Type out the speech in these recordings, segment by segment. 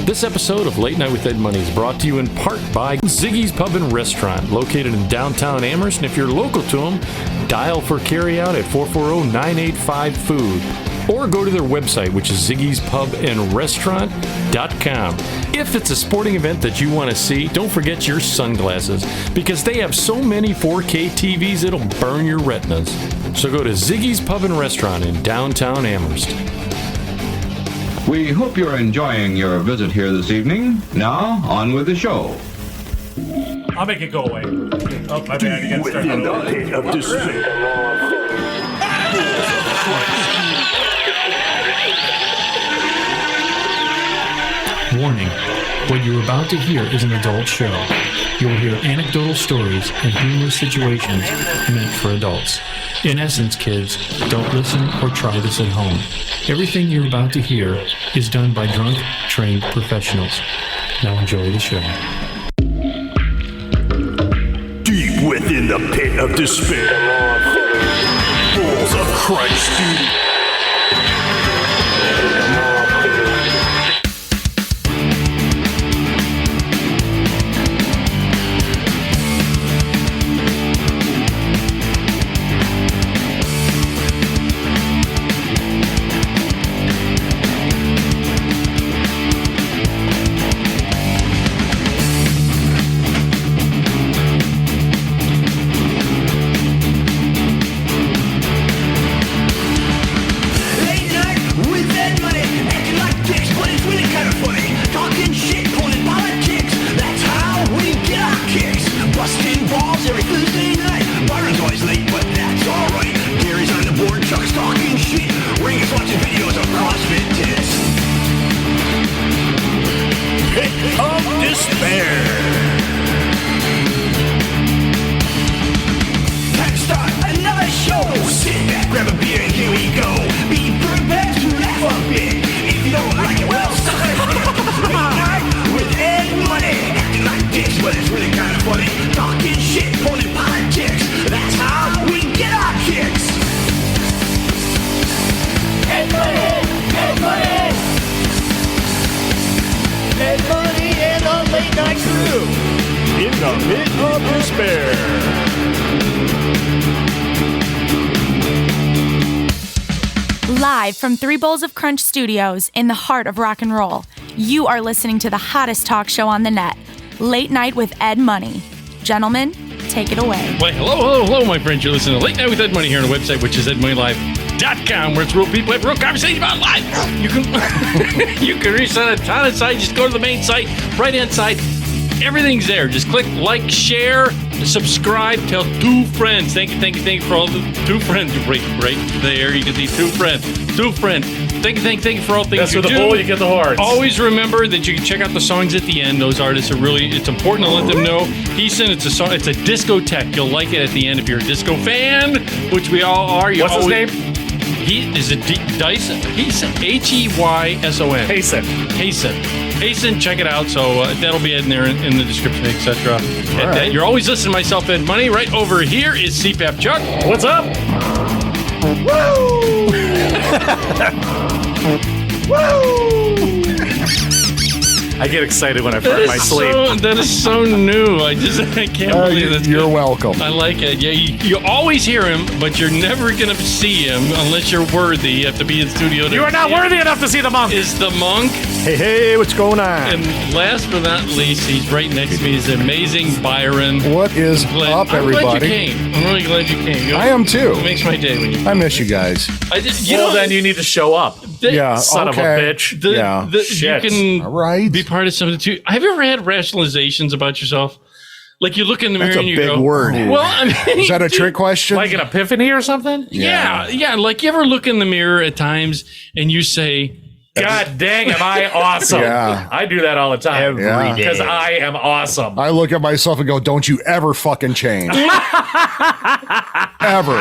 This episode of Late Night with Ed Money is brought to you in part by Ziggy's Pub and Restaurant, located in downtown Amherst. And if you're local to them, dial for carryout at 440-985-FOOD. Or go to their website, which is ziggyspubandrestaurant.com. If it's a sporting event that you want to see, don't forget your sunglasses, because they have so many 4K TVs it'll burn your retinas. So go to Ziggy's Pub and Restaurant in downtown Amherst. We hope you're enjoying your visit here this evening. Now, on with the show. I'll make it go away. Oh, my bad. You gotta start that over. Warning, what you're about to hear is an adult show. You will hear anecdotal stories and humorous situations meant for adults. In essence, kids, don't listen or try this at home. Everything you're about to hear is done by drunk, trained professionals. Now enjoy the show. Deep within the pit of despair, balls of Christ, dude. Live from Three Bowls of Crunch Studios in the heart of rock and roll, you are listening to the hottest talk show on the net, Late Night with Ed Money. Gentlemen, take it away. Well, hello, my friends. You're listening to Late Night with Ed Money here on the website, which is edmoneylive.com, where it's real people have real conversations about life. You can you can reach on a ton of sites. Just go to the main site, right-hand side. Everything's there. Just click like, share, subscribe, tell two friends. Thank you for all the two friends. Right there, you can see two friends. Thank you for all things That's you with do. the bowl, you get the hearts. Always remember that you can check out the songs at the end. Those artists are really, it's important to let them know. Heeson, it's a song, it's a discotheque. You'll like it at the end if you're a disco fan, which we all are. What's his name? He is a Dyson. Heeson, H-E-Y-S-O-N. Hasten, check it out. So that'll be in there in the description, etc. Right. You're always listening to myself, Ed Money. Right over here is CPAP Chuck. What's up? Woo! Woo! I get excited when I fart in my sleep. That is so new. I can't believe it. You're welcome. I like it. Yeah, you always hear him, but you're never gonna see him unless you're worthy. You have to be in studio. You are not worthy enough to see the monk. Is the monk? Hey, what's going on? And last but not least, he's right next to me. He's amazing Byron. What is up, everybody? I'm glad you came. I'm really glad you came. I am too. It makes my day when you. I miss you guys. Then you need to show up. Yeah, son of a bitch. You can All right. be part of something too. Have you ever had rationalizations about yourself? Like you look in the mirror and you go, That's a big word. Well, I mean, Is that a trick question? Like an epiphany or something? Yeah. Like you ever look in the mirror at times and you say, God dang, am I awesome? Yeah. I do that all the time. Every day. Because I am awesome. I look at myself and go, don't you ever fucking change. Ever.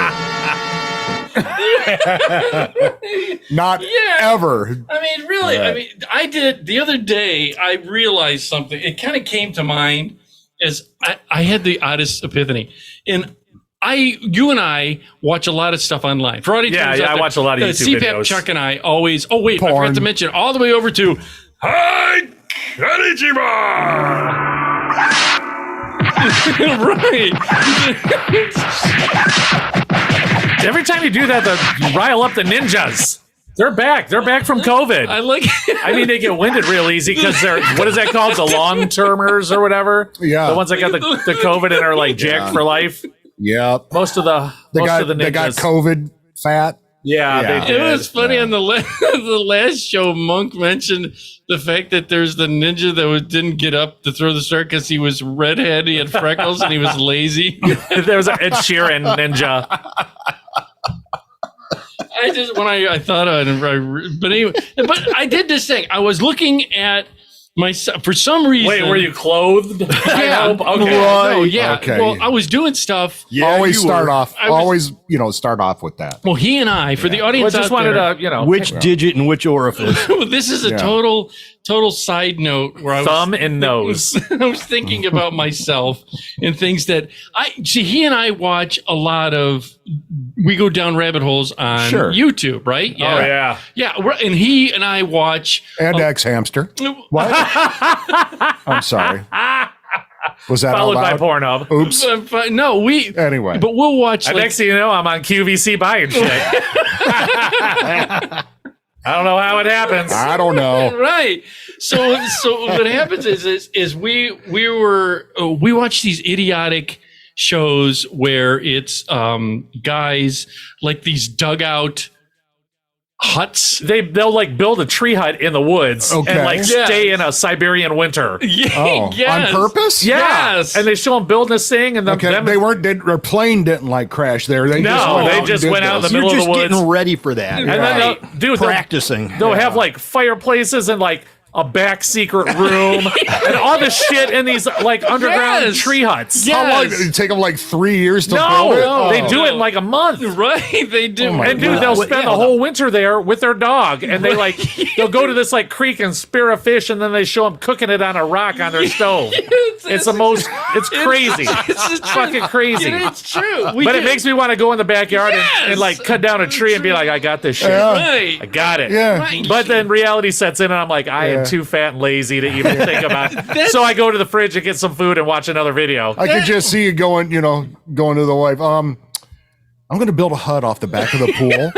Not ever. I mean, really, I did the other day, I realized something. It kind of came to mind as I had the oddest epiphany. And you and I watch a lot of stuff online. For audience members out I there, watch a lot of YouTube CPAP videos. Chuck and I always, I Porn. forgot to mention, all the way over to Right. Every time you do that, you rile up the ninjas. They're back. They're back from COVID. I like. I mean, they get winded real easy because they're, what is that called? The long-termers or whatever? Yeah. The ones that got the COVID and are like jacked for life. Yep. Most of the ninjas. They got COVID fat. Yeah, Yeah. they did. It was funny on the the last show. Monk mentioned the fact that there's the ninja that didn't get up to throw the star because he was redhead, he had freckles, and he was lazy. There was an Ed Sheeran ninja. I just when I thought of it, but anyway, but I did this thing. I was looking at myself for some reason. Wait, were you clothed? I hope. Okay. No, yeah. Okay. Well, I was doing stuff. Always start off. I was- Always, start off with that. Well, he and I, for the Well, audience just out wanted there, to, Which digit and which orifice? this is a Yeah. total side note where I was thumb and nose. I was thinking about myself and things that he and I watch a lot of. We go down rabbit holes on Sure. YouTube, right? Oh, yeah. Yeah. And he and I watch. And ex-hamster. What? I'm sorry. Was that Followed by out loud? Pornhub. Oops. No, we. Anyway. But we'll watch. And Like, next thing you know, I'm on QVC buying shit. I don't know how it happens. I don't know. Right. So what happens is we watch these idiotic shows where it's guys like these dugout huts. They'll like build a tree hut in the woods Okay. and like Yeah. stay in a Siberian winter. Yeah, Oh, yes. on purpose? Yeah. Yes. And they show them building this thing and Okay, their plane didn't like crash there. They No, they and just did went out in this. the You're middle of just the woods. getting ready for that. And then they'll practicing. They'll have like fireplaces and like a back secret room and all this shit in these like underground Yes. tree huts. Yeah. How long Yes. did it take them? Like 3 years to No, build it? they Oh. do it in like a month. Right, they do. my And dude, they'll spend the whole winter there with their dog, and they like they'll go to this like creek and spear a fish, and then they show them cooking it on a rock on their stove. It's the most. It's crazy. It's fucking crazy. It's true. But it makes me want to go in the backyard and like cut down a tree and be like, I got this shit. right. I got it. Yeah. Right. But then reality sets in, and I'm like, I am too fat and lazy to even think about it. So I go to the fridge and get some food and watch another video. I could just see you going to the wife. I'm going to build a hut off the back of the pool.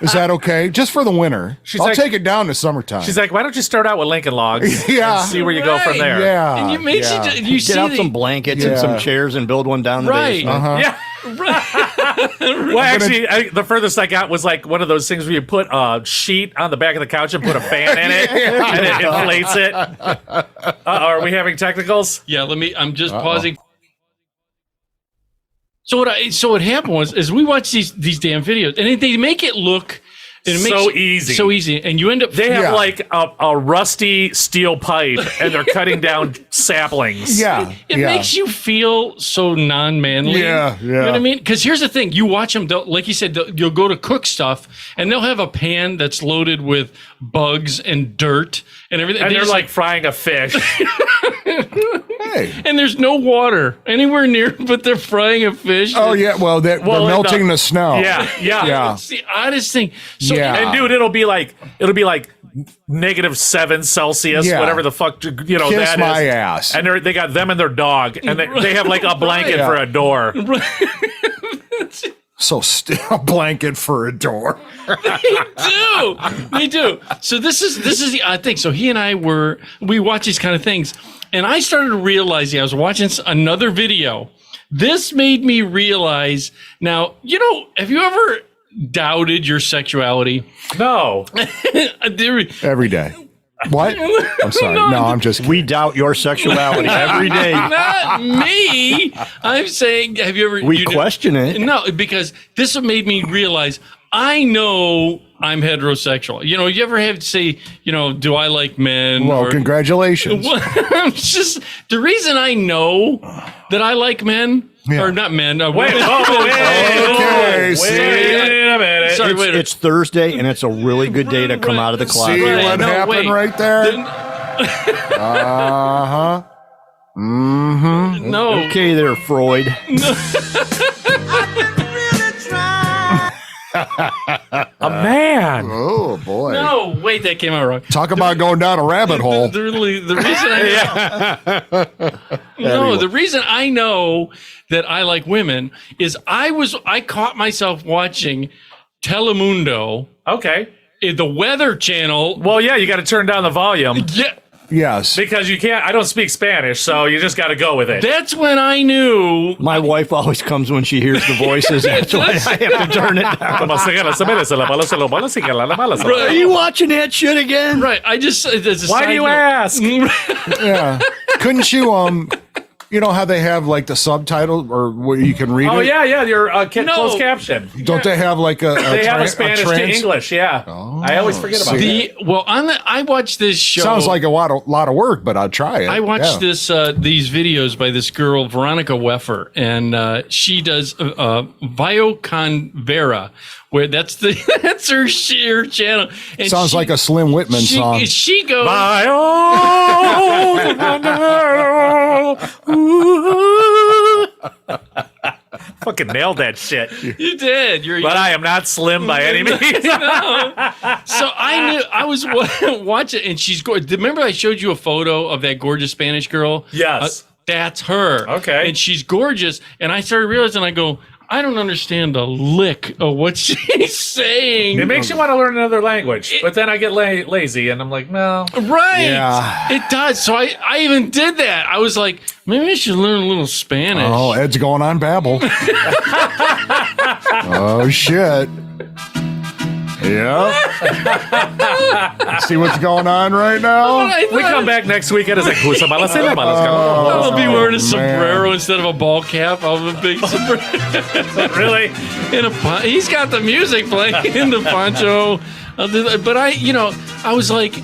Is that okay? Just for the winter. She's I'll like- take it down to summertime. She's like, why don't you start out with Lincoln Logs? Yeah. And see where you go from Right. there. yeah. And it makes yeah. you Get out some blankets and some Yeah. chairs and build one down the Right. basement. Yeah. Well, actually, the furthest I got was like one of those things where you put a sheet on the back of the couch and put a fan in it, and it inflates it. Are we having technicals? Yeah, I'm just pausing. So what happened was we watch these damn videos, and they make it look and it So makes easy. so easy, and you end up They have Yeah. like a rusty steel pipe, and they're cutting down saplings. Yeah. It yeah. makes you feel so non-manly. Yeah, You know yeah. what I mean? Because here's the thing: you watch them, like you said, you'll go to cook stuff, and they'll have a pan that's loaded with bugs and dirt and everything. And They they're just like frying a fish. Hey. and there's no water anywhere near, but they're frying a fish. Oh yeah. Well, they're Well, melting the snow. Yeah, yeah. Yeah. It's the oddest thing. So Yeah. And dude, it'll be like -7 Celsius, Yeah. whatever the fuck Kiss that my is. ass. And they got them and their dog, and they have like a blanket Right. for a door. So still a blanket for a door. They do. So this is the odd thing. So he and I we watch these kind of things, and I started realizing I was watching another video. This made me realize. Now, have you ever doubted your sexuality? No. Every day. What? I'm sorry. No, I'm just kidding. We doubt your sexuality every day. Not me. I'm saying, have you ever? We question it. No, because this made me realize. I know I'm heterosexual. You ever have to say, do I like men? Well, or- congratulations. I'm just the reason I know that I like men Yeah. or not men. Wait, women. Okay, see? wait a minute. Sorry, wait. It's Thursday, and it's a really good day to come out of the closet. See Right, what no, happened wait. right there? Uh-huh. Mm-hmm. No. Okay there, Freud. A man. Oh boy. No, wait, that came out wrong. Talk about going down a rabbit hole. The reason I know that I like women is I caught myself watching Telemundo, Okay. the Weather Channel. Well, yeah, you got to turn down the volume Yeah, Yes. because you can't. I don't speak Spanish, so you just got to go with it. that's when I knew. My wife always comes when she hears the voices. That's why I have to turn it down. Are you watching that shit again? Right, I just. Why do you ask? Yeah. Couldn't you you know how they have like the subtitle or where you can read Oh it? yeah, your No. closed caption. Don't they have like a They have a Spanish to trans- English. Yeah, I always forget about that. I watched this show. Sounds like a lot of work, but I'll try it. I watched Yeah. these videos by this girl Veronica Weffer, and she does Vio Con Vera, where that's her channel. And Sounds like a Slim Whitman song. She goes. Fucking nailed that shit. You did. But I am not slim by any means. So I knew I was watching, and she's gorgeous. Remember, I showed you a photo of that gorgeous Spanish girl. Yes. That's her. Okay. And she's gorgeous. And I started realizing, I go, I don't understand a lick of what she's saying. It makes you want to learn another language, but then I get lazy, and I'm like, no. Right. Yeah. It does. So I even did that. I was like, maybe I should learn a little Spanish. Oh, Ed's going on Babbel. Oh shit. Yeah. See what's going on right now? We come back next week and it's like, I'll be wearing a man. sombrero instead of a ball cap. I'll have a big sombrero. really? He's got the music playing in the poncho. I'll do that. But I was like,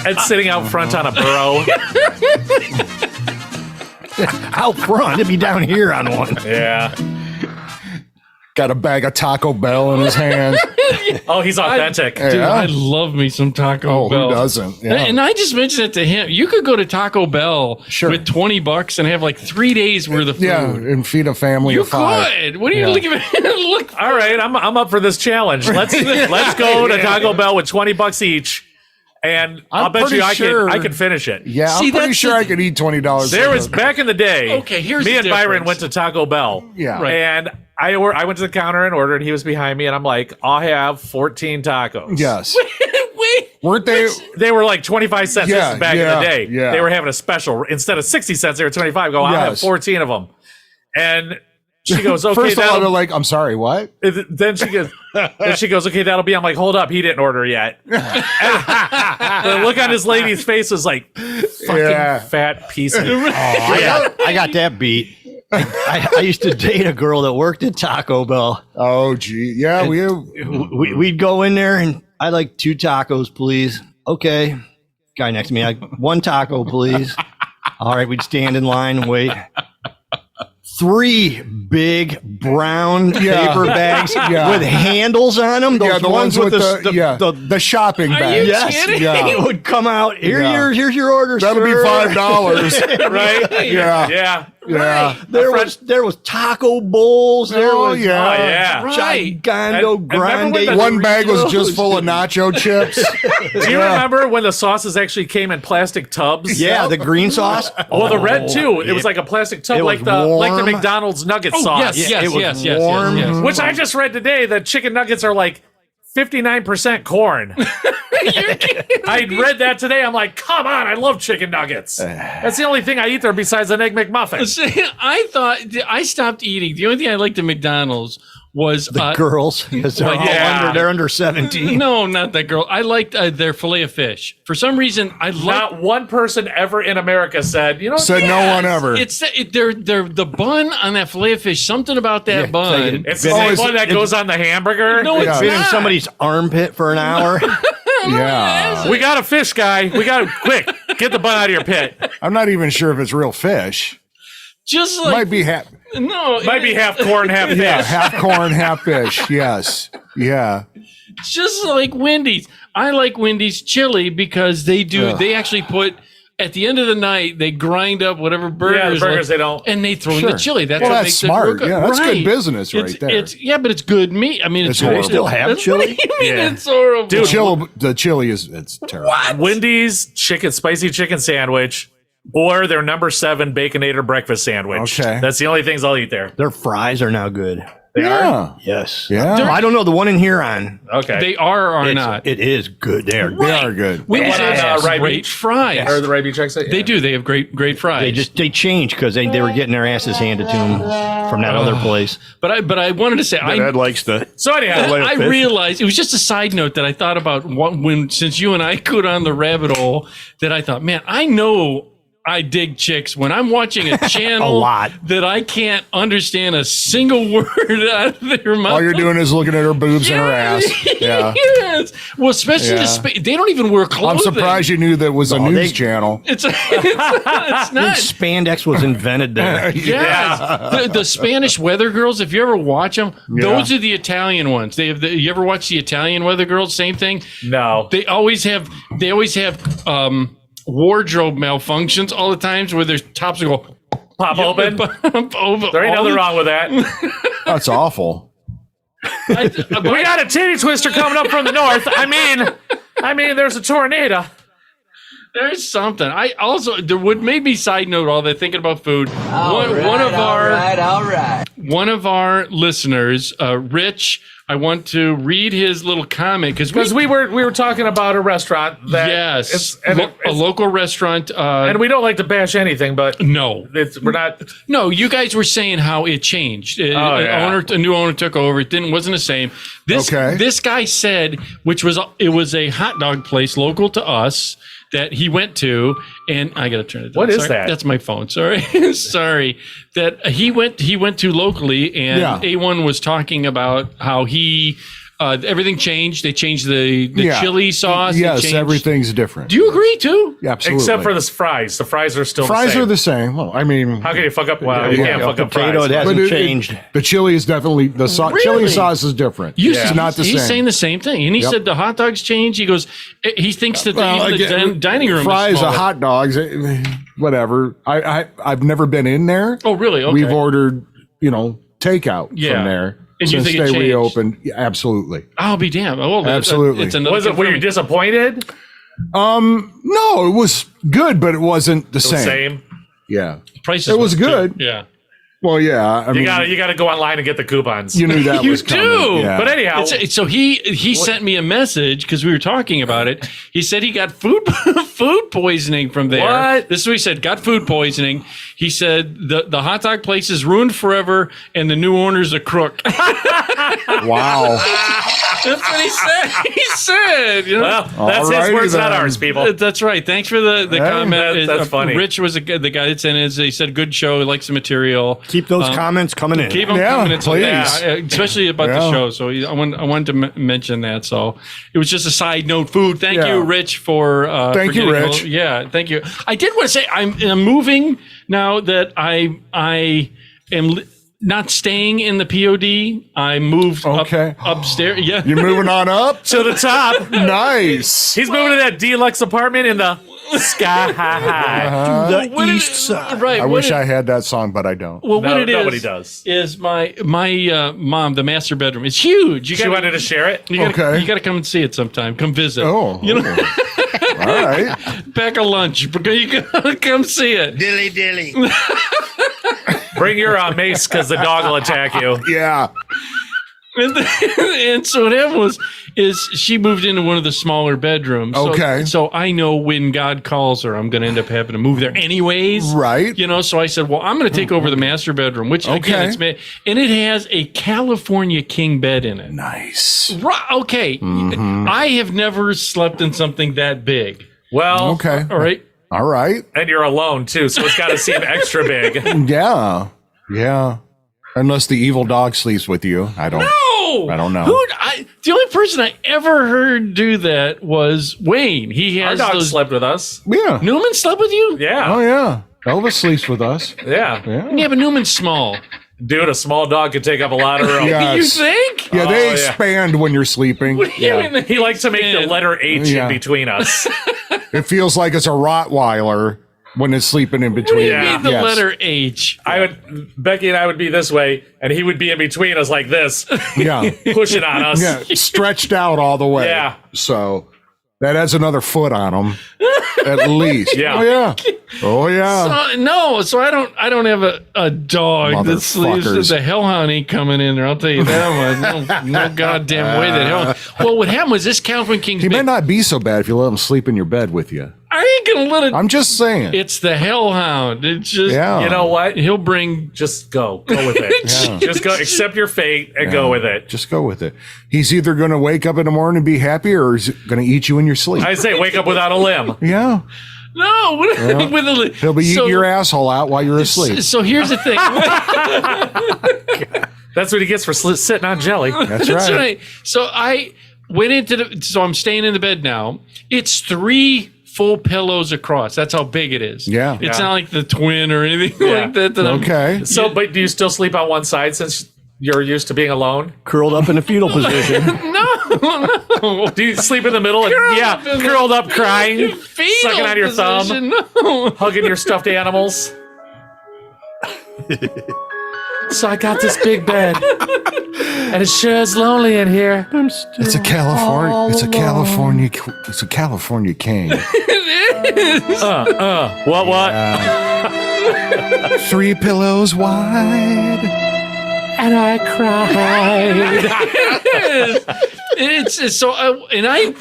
Ed's sitting out front on a burro. Out front, it'd be down here on one. Yeah. Got a bag of Taco Bell in his hands. Oh, he's authentic. dude, Yeah. I love me some Taco Oh, Bell. who doesn't? Yeah. And I just mentioned it to him. You could go to Taco Bell Sure. with $20 and have like 3 days worth of food. Yeah, and feed a family You of 5. could. What are you Yeah. looking at? Look. All right, I'm up for this challenge. Let's go to Taco Bell with $20 each, and I'll I'm bet you pretty sure- I can finish it. Yeah, See, I'm pretty that's sure the- I could eat $20. There was back in the day. Okay, here's me the and Byron difference. went to Taco Bell. Yeah. Right. And I went to the counter and ordered. He was behind me, and I'm like, I'll have 14 tacos. Yes. Wait. Weren't they? They were like 25 cents. This Yeah, is back yeah, in the day. yeah. They were having a special. Instead of 60 cents, they were 25. Go, I'll have Yes. 14 of them. And she goes, okay, First of all, that'll- they're like, I'm sorry, what? Then she goes, okay, that'll be. I'm like, hold up, he didn't order yet. The look on this lady's face was like, fucking Yeah. fat piece of. I got that beat. I used to date a girl that worked at Taco Bell. Oh, gee. Yeah, We'd go in there and I'd like 2 tacos, please. Okay. Guy next to me, like 1 taco, please. All right, we'd stand in line and wait. 3 big brown Yeah. paper bags Yeah. with handles on them. Those yeah, the ones with the the shopping bag. you yes, kidding? Yeah. it would come out. Yeah. Here's your order. That'll be sir. $5, Right? Yeah. Yeah. Yeah. There was taco bowls. There Oh, was yeah. Oh, yeah. Right. Gigando And remember when grande. the- One bag was just Doritos. full of nacho chips. Do you remember when the sauces actually came in plastic tubs? Yeah, the green sauce. Well, the red too. It was like a plastic tub, It like was the warm. McDonald's nugget Oh, sauce. yes. warm. Which I just read today that chicken nuggets are like 59% corn. I read that today. I'm like, come on, I love chicken nuggets. That's the only thing I eat there besides an egg McMuffin. See, I thought I stopped eating. The only thing I liked at McDonald's was Girls, because they're, all yeah. they're under 17. no, not that girl. I liked their fillet of fish. For some reason, I liked. Not one person ever in America said, Said no one ever. It's they're the bun on that fillet of fish. Something about that bun. It's the Oh, same is one it- that goes on the hamburger. No, it's Yeah. Been in not. somebody's armpit for an hour. Yeah. We got a fish guy. We got quick. Get the bun out of your pit. I'm not even sure if it's real fish. Just like Might be half. no, Might be half corn, half fish. Yeah, half corn, half fish. Yes. Yeah. just like Wendy's. I like Wendy's chili because they do. Ugh. They actually put at the end of the night, they grind up whatever burgers. Yeah, the burgers they don't. And they throw in the chili. That's Well, what that's makes smart. it real good. Yeah, that's good Right. business right there. Yeah, but it's good meat. I mean, it's It's horrible. horrible. Still have That's- chili? What do you mean Yeah. it's horrible? The chili is it's terrible. Wendy's spicy chicken sandwich, or their number 7 Baconator breakfast sandwich. Okay. That's the only things I'll eat there. Their fries are now good. They are? Yeah. Yes. Yeah. I don't know the one in Huron. Okay. They are or It's- not. It is good. They are They good. are good. Wendy's And, has Rye great Beach? fries. or the Ray Beach exit? They do. They have great fries. They changed because they were getting their asses handed to them from that other place. But I wanted to say Ed likes to. So anyhow, I realized it was just a side note that I thought about when since you and I go down the rabbit hole that I thought, man, I know I dig chicks when I'm watching a channel A lot. that I can't understand a single word out of their mouth. All you're doing is looking at her boobs and her ass. Yeah. Yes. Well, especially Yeah. they don't even wear I'm clothing. surprised you knew that was a Oh, news they- channel. It's not. Spandex was invented there. Yes. The Spanish weather girls, if you ever watch them, those are the Italian ones. They have you ever watch the Italian weather girls? Same thing. No. They always have wardrobe malfunctions all the times where their tops will go Pop open. There ain't nothing wrong with that. That's awful. We got a titty twister coming up from the north. I mean, there's a tornado. There's something. I also there would maybe side note all that thinking about food. One of our listeners, Rich. I want to read his little comment Because we were talking about a restaurant that yes, it's a local restaurant, and we don't like to bash anything, but no. we're not. No, you guys were saying how it changed. Yeah. A new owner took over. It wasn't the same. This guy said, it was a hot dog place local to us that he went to, and I gotta turn it down. What is Sorry, that? That's my phone. Sorry, sorry. That he went to locally, and Yeah. A1 was talking about how he everything changed. They changed the chili sauce. They Yes, changed- everything's different. Do you agree too? Yeah, absolutely. Except for the fries. The fries are still fries the same. are the same. Well, I mean, How can you fuck up? Well, you Yeah. can't fuck up Potato, fries. it hasn't but changed. the chili is definitely chili Really? sauce is different. He's not the He's same. saying the same thing, and he said the hot dogs changed. He goes, he thinks that even the dining room fries, is smaller. hot dogs, whatever. I've never been in there. Oh, really? Okay. We've ordered, takeout Yeah. from there And you since think it they changed? reopened. Yeah, absolutely. I'll be damned. Oh, Absolutely. It's another. Were you disappointed? No, it was good, but it wasn't the The same. same. Yeah. Prices It was went good. too. Yeah. Well, yeah. I mean, You gotta go online and get the coupons. you knew that You was coming. do, Yeah. But anyhow, So he sent me a message because we were talking about it. He said he got food poisoning from there. What? This is what he said. Got food poisoning. He said the hot dog place is ruined forever, and the new owner's a crook. Wow. That's what he said. He said, well, that's his Alrighty words, not then. ours, people. That's right. Thanks for the comment. that's funny. Rich was the guy that sent it. He said, good show. He likes the material. Keep those comments coming in. Keep them Yeah, coming. It's please. especially about the Yeah. show. So I wanted to mention that. So it was just a side note. Food. Thank Yeah. you, Rich, for Thank for you, getting Rich. yeah, thank you. I did want to say I'm moving now that I am not staying in the POD. I moved Okay. upstairs. Yeah, You're moving on up? To the top. Nice. He's moving to that deluxe apartment in the sky. The What it- east side. right. I what wish it- I had that song, but I don't. Well, what it is, nobody does. is my mom, the master bedroom. It's huge. You She wanted to share it. You gotta, Okay. you gotta come and see it sometime. Come visit. Oh, you know, All right. pack a lunch. You gotta come see it. Dilly dilly. Bring your mace because the dog will attack you. Yeah. And so what happened is she moved into one of the smaller bedrooms. So, Okay. So I know when God calls her, I'm going to end up having to move there anyways. Right. So I said, well, I'm going to take over the master bedroom, which again, Okay. it's made, and it has a California king bed in it. Nice. Right. Okay. I have never slept in something that big. Well, Okay. All right. All right. and you're alone too, so it's got to seem extra big. Yeah. Yeah. Unless the evil dog sleeps with you. I don't know. The only person I ever heard do that was Wayne. He Our has dog those. slept with us. Yeah. Newman slept with you? Yeah. Oh, yeah. Elvis sleeps with us. Yeah. Yeah, but Newman's small. Dude, a small dog could take up a lot of room. Yeah. You Yes. think? Yeah, they Oh, yeah. expand when you're sleeping. What do you Yeah. mean? He likes to make the letter H Yeah. in between us. It feels like it's a Rottweiler when it's sleeping in between. you mean the Yes. letter H? Becky and I would be this way, and he would be in between us like this, Yeah. pushing on us. Yeah, stretched out all the way. Yeah. So that adds another foot on him, at least. Yeah. Oh yeah. Oh yeah. So I don't have a dog that sleeps. Motherfuckers. The hellhound ain't coming in there. I'll tell you that much. No goddamn way that hellhound. Well, what happened was this Calvin King's He may big. not be so bad if you let him sleep in your bed with you. I ain't gonna let it. I'm just saying. It's the hellhound. It's just Yeah. You know what? he'll bring. Just go with it. Just go, accept your fate and go with it. Just go with it. He's either going to wake up in the morning and be happy, or he's going to eat you in your sleep. I say, wake up without a limb. Yeah. No, with a, He'll be eating your asshole out while you're asleep. So here's the thing. That's what he gets for sitting on jelly. That's That's right. right. So I went into so I'm staying in the bed now. It's 3 full pillows across. That's how big it is. Yeah. It's not like the twin or anything like that. Okay. So, but do you still sleep on one side since you're used to being alone? Curled up in a fetal position. No. Do you sleep in the middle? And, curled up, crying, sucking on your thumb, No. hugging your stuffed animals. So I got this big bed, and it sure is lonely in here. It's a California. It's a California king. What? 3 pillows wide. And I cried. It's so, and I,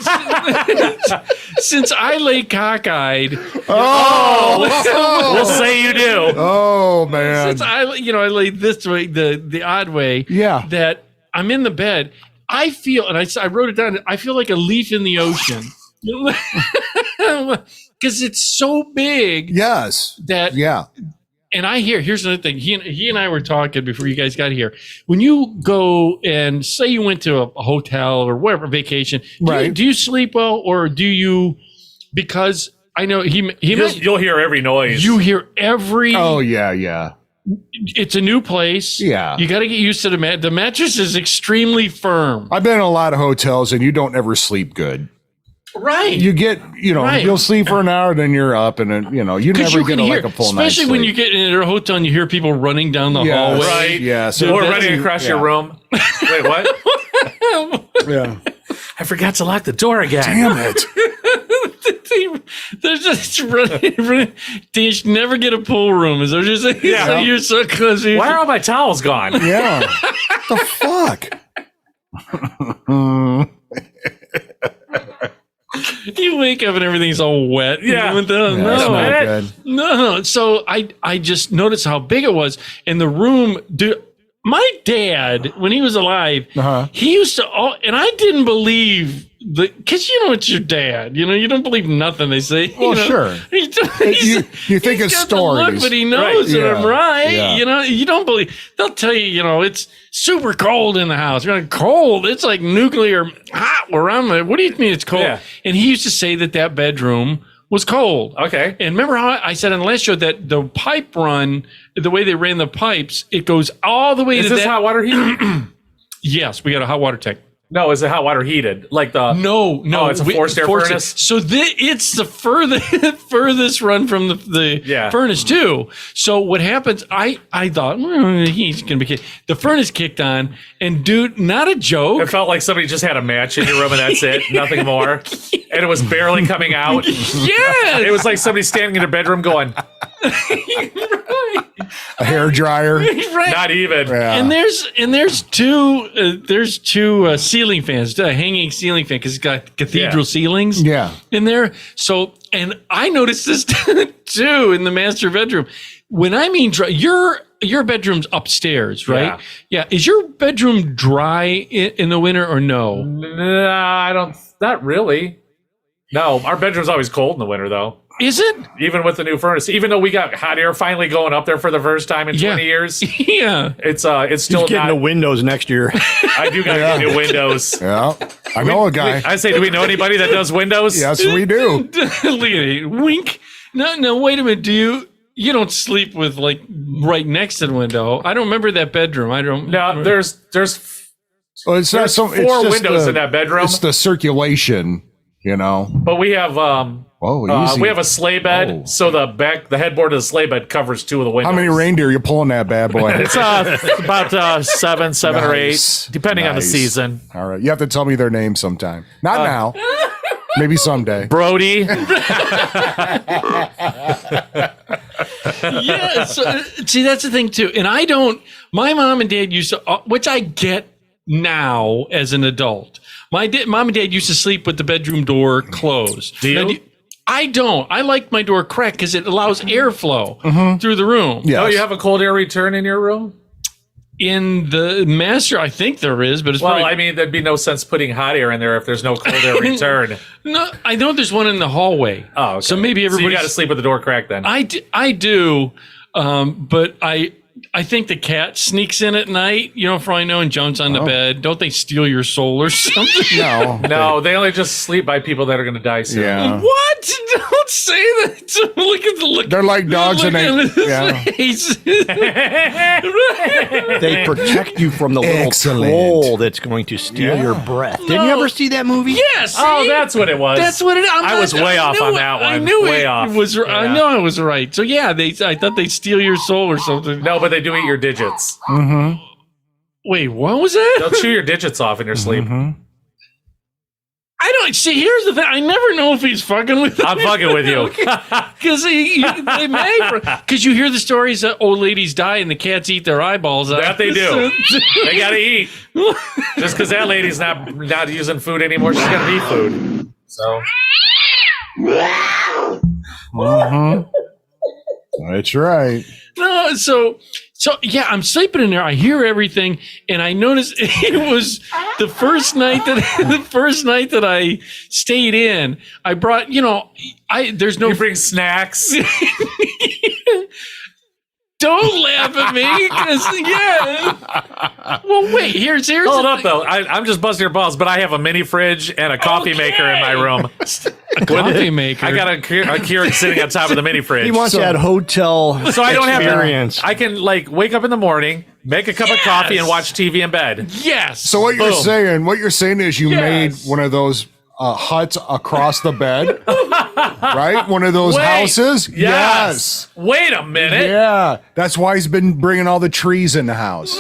since I lay cockeyed, We'll say you do. Oh man. since I lay this way, the odd way, Yeah. that I'm in the bed, I feel, and I wrote it down, I feel like a leaf in the ocean. Because it's so big Yes. that, Yeah. and here's another thing. He and I were talking before you guys got here. When you go and say you went to a hotel or wherever, vacation, Right. do you sleep well, or do you, because I know You'll hear every noise. you hear every, Oh yeah. Yeah. it's a new place. Yeah. You got to get used to the mattress is extremely firm. I've been in a lot of hotels, and you don't ever sleep good. Right. You get, Right. you'll sleep for an hour, then you're up, and then you Because never you get can hear, like a full night's especially when sleep. you get in a hotel and you hear people running down the Yes. hallway. Right. Yes. or that's- running across your yeah. room. Wait, what? Yeah. I forgot to lock the door again. Damn it. They're just running. You should never get a pool room. Is that what you're saying? Yeah. So you're so close. Why are all my towels gone? Yeah. The fuck? You wake up and everything's all wet. Yeah. That's That's not good. No. So I just noticed how big it was. And the room, dude, my dad, when he was alive, Uh-huh. he used to, and I didn't believe because it's your dad. You don't believe nothing they say. Well, sure. You think it's got the look, stories. but he knows Right, that I'm yeah, right. yeah. You don't believe. They'll tell you, it's super cold in the house. You're like, cold? It's like nuclear hot around there. What do you mean it's cold? Yeah. And he used to say that bedroom was cold. Okay. And remember how I said on the last show that the pipe run, the way they ran the pipes, it goes all the way Is to this that. hot water heated? Yes, we got a hot water tank. No, is it hot water heated? Like the No, Oh, it's a forced air furnace? So it's the furthest run from the Yeah. furnace too. So what happens? I thought he's gonna be kidding. The furnace kicked on, and dude, not a joke. It felt like somebody just had a match in your room and that's it, nothing more. And it was barely coming out. Yes. It was like somebody standing in their bedroom going, A hair dryer. right. not even. Yeah. And there's two ceiling fans, hanging ceiling fan because it's got cathedral ceilings. Yeah. in there. So, and I noticed this too in the master bedroom. When I mean dry, your bedroom's upstairs, right? Yeah. Is your bedroom dry in the winter or no? No, not really. No, our bedroom's always cold in the winter though. Is it? Even with the new furnace, even though we got hot air finally going up there for the first time in 20 years, Yeah. it's still He's getting not. the windows next year. I do got to get new windows. Yeah. I know a guy. I say, do we know anybody that does windows? Yes, we do. Look at it. Wink. No, wait a minute. You don't sleep with like right next to the window. I don't remember that bedroom. I don't. No, there's Well, it's not There's so. four it's just windows in that bedroom. It's the circulation, but we have Whoa, easy. We have a sleigh bed, so the headboard of the sleigh bed covers 2 of the windows. How many reindeer are you pulling that bad boy? It's about seven or Nice. 8, depending on the Nice. season. All right. You have to tell me their names sometime. Not now. Maybe someday. Brody. Yeah, see, that's the thing too. And my mom and dad used to, which I get now as an adult. My mom and dad used to sleep with the bedroom door closed. Do you? Now, I don't. I like my door cracked because it allows airflow through the room. Yes. Oh, you have a cold air return in your room? In the master, I think there is, but it's Well, probably, I mean, there'd be no sense putting hot air in there if there's no cold air return. no. I know there's one in the hallway. Oh, okay. So maybe So everybody you got to sleep with the door cracked then. I do, but I think the cat sneaks in at night, for all I know, and jumps on the bed. Don't they steal your soul or something? No. no, they only just sleep by people that are going to die soon. Yeah. What? Don't say that. Look at the look. They're like dogs and look at they. his Yeah. face. They protect you from the little Excellent. troll that's going to steal your breath. Didn't you ever see that movie? Yes. Oh, that's what it was. That's what it. I was way off on that one. I knew Way it off. was. I Yeah. know I was right. So yeah, I thought they steal your soul or something. No, but they do eat your digits. Wait, what was that? They'll chew your digits off in your sleep. I don't see. Here's the thing. I never know if he's fucking with. I'm fucking with you. Because they may. Because you hear the stories that old ladies die and the cats eat their eyeballs out. That they do. They got to eat. Just because that lady's not using food anymore, she's got to eat food. So. That's right. No, so yeah, I'm sleeping in there. I hear everything, and I noticed it was the first night that I stayed in. I brought, there's no You bring snacks. Don't laugh at me, 'cause, yeah. Well, wait. Here's Hold the up, thing. though. I'm just busting your balls, but I have a mini fridge and a coffee maker in my room. A coffee maker. I got a Keurig sitting on top of the mini fridge. He wants that hotel so I don't have experience. to. I can wake up in the morning, make a cup of coffee, and watch TV in bed. Yes. So what Boom. you're saying is you made Yes. one of those huts across the bed, right? One of those Wait. houses. Yes. Wait a minute. Yeah. That's why he's been bringing all the trees in the house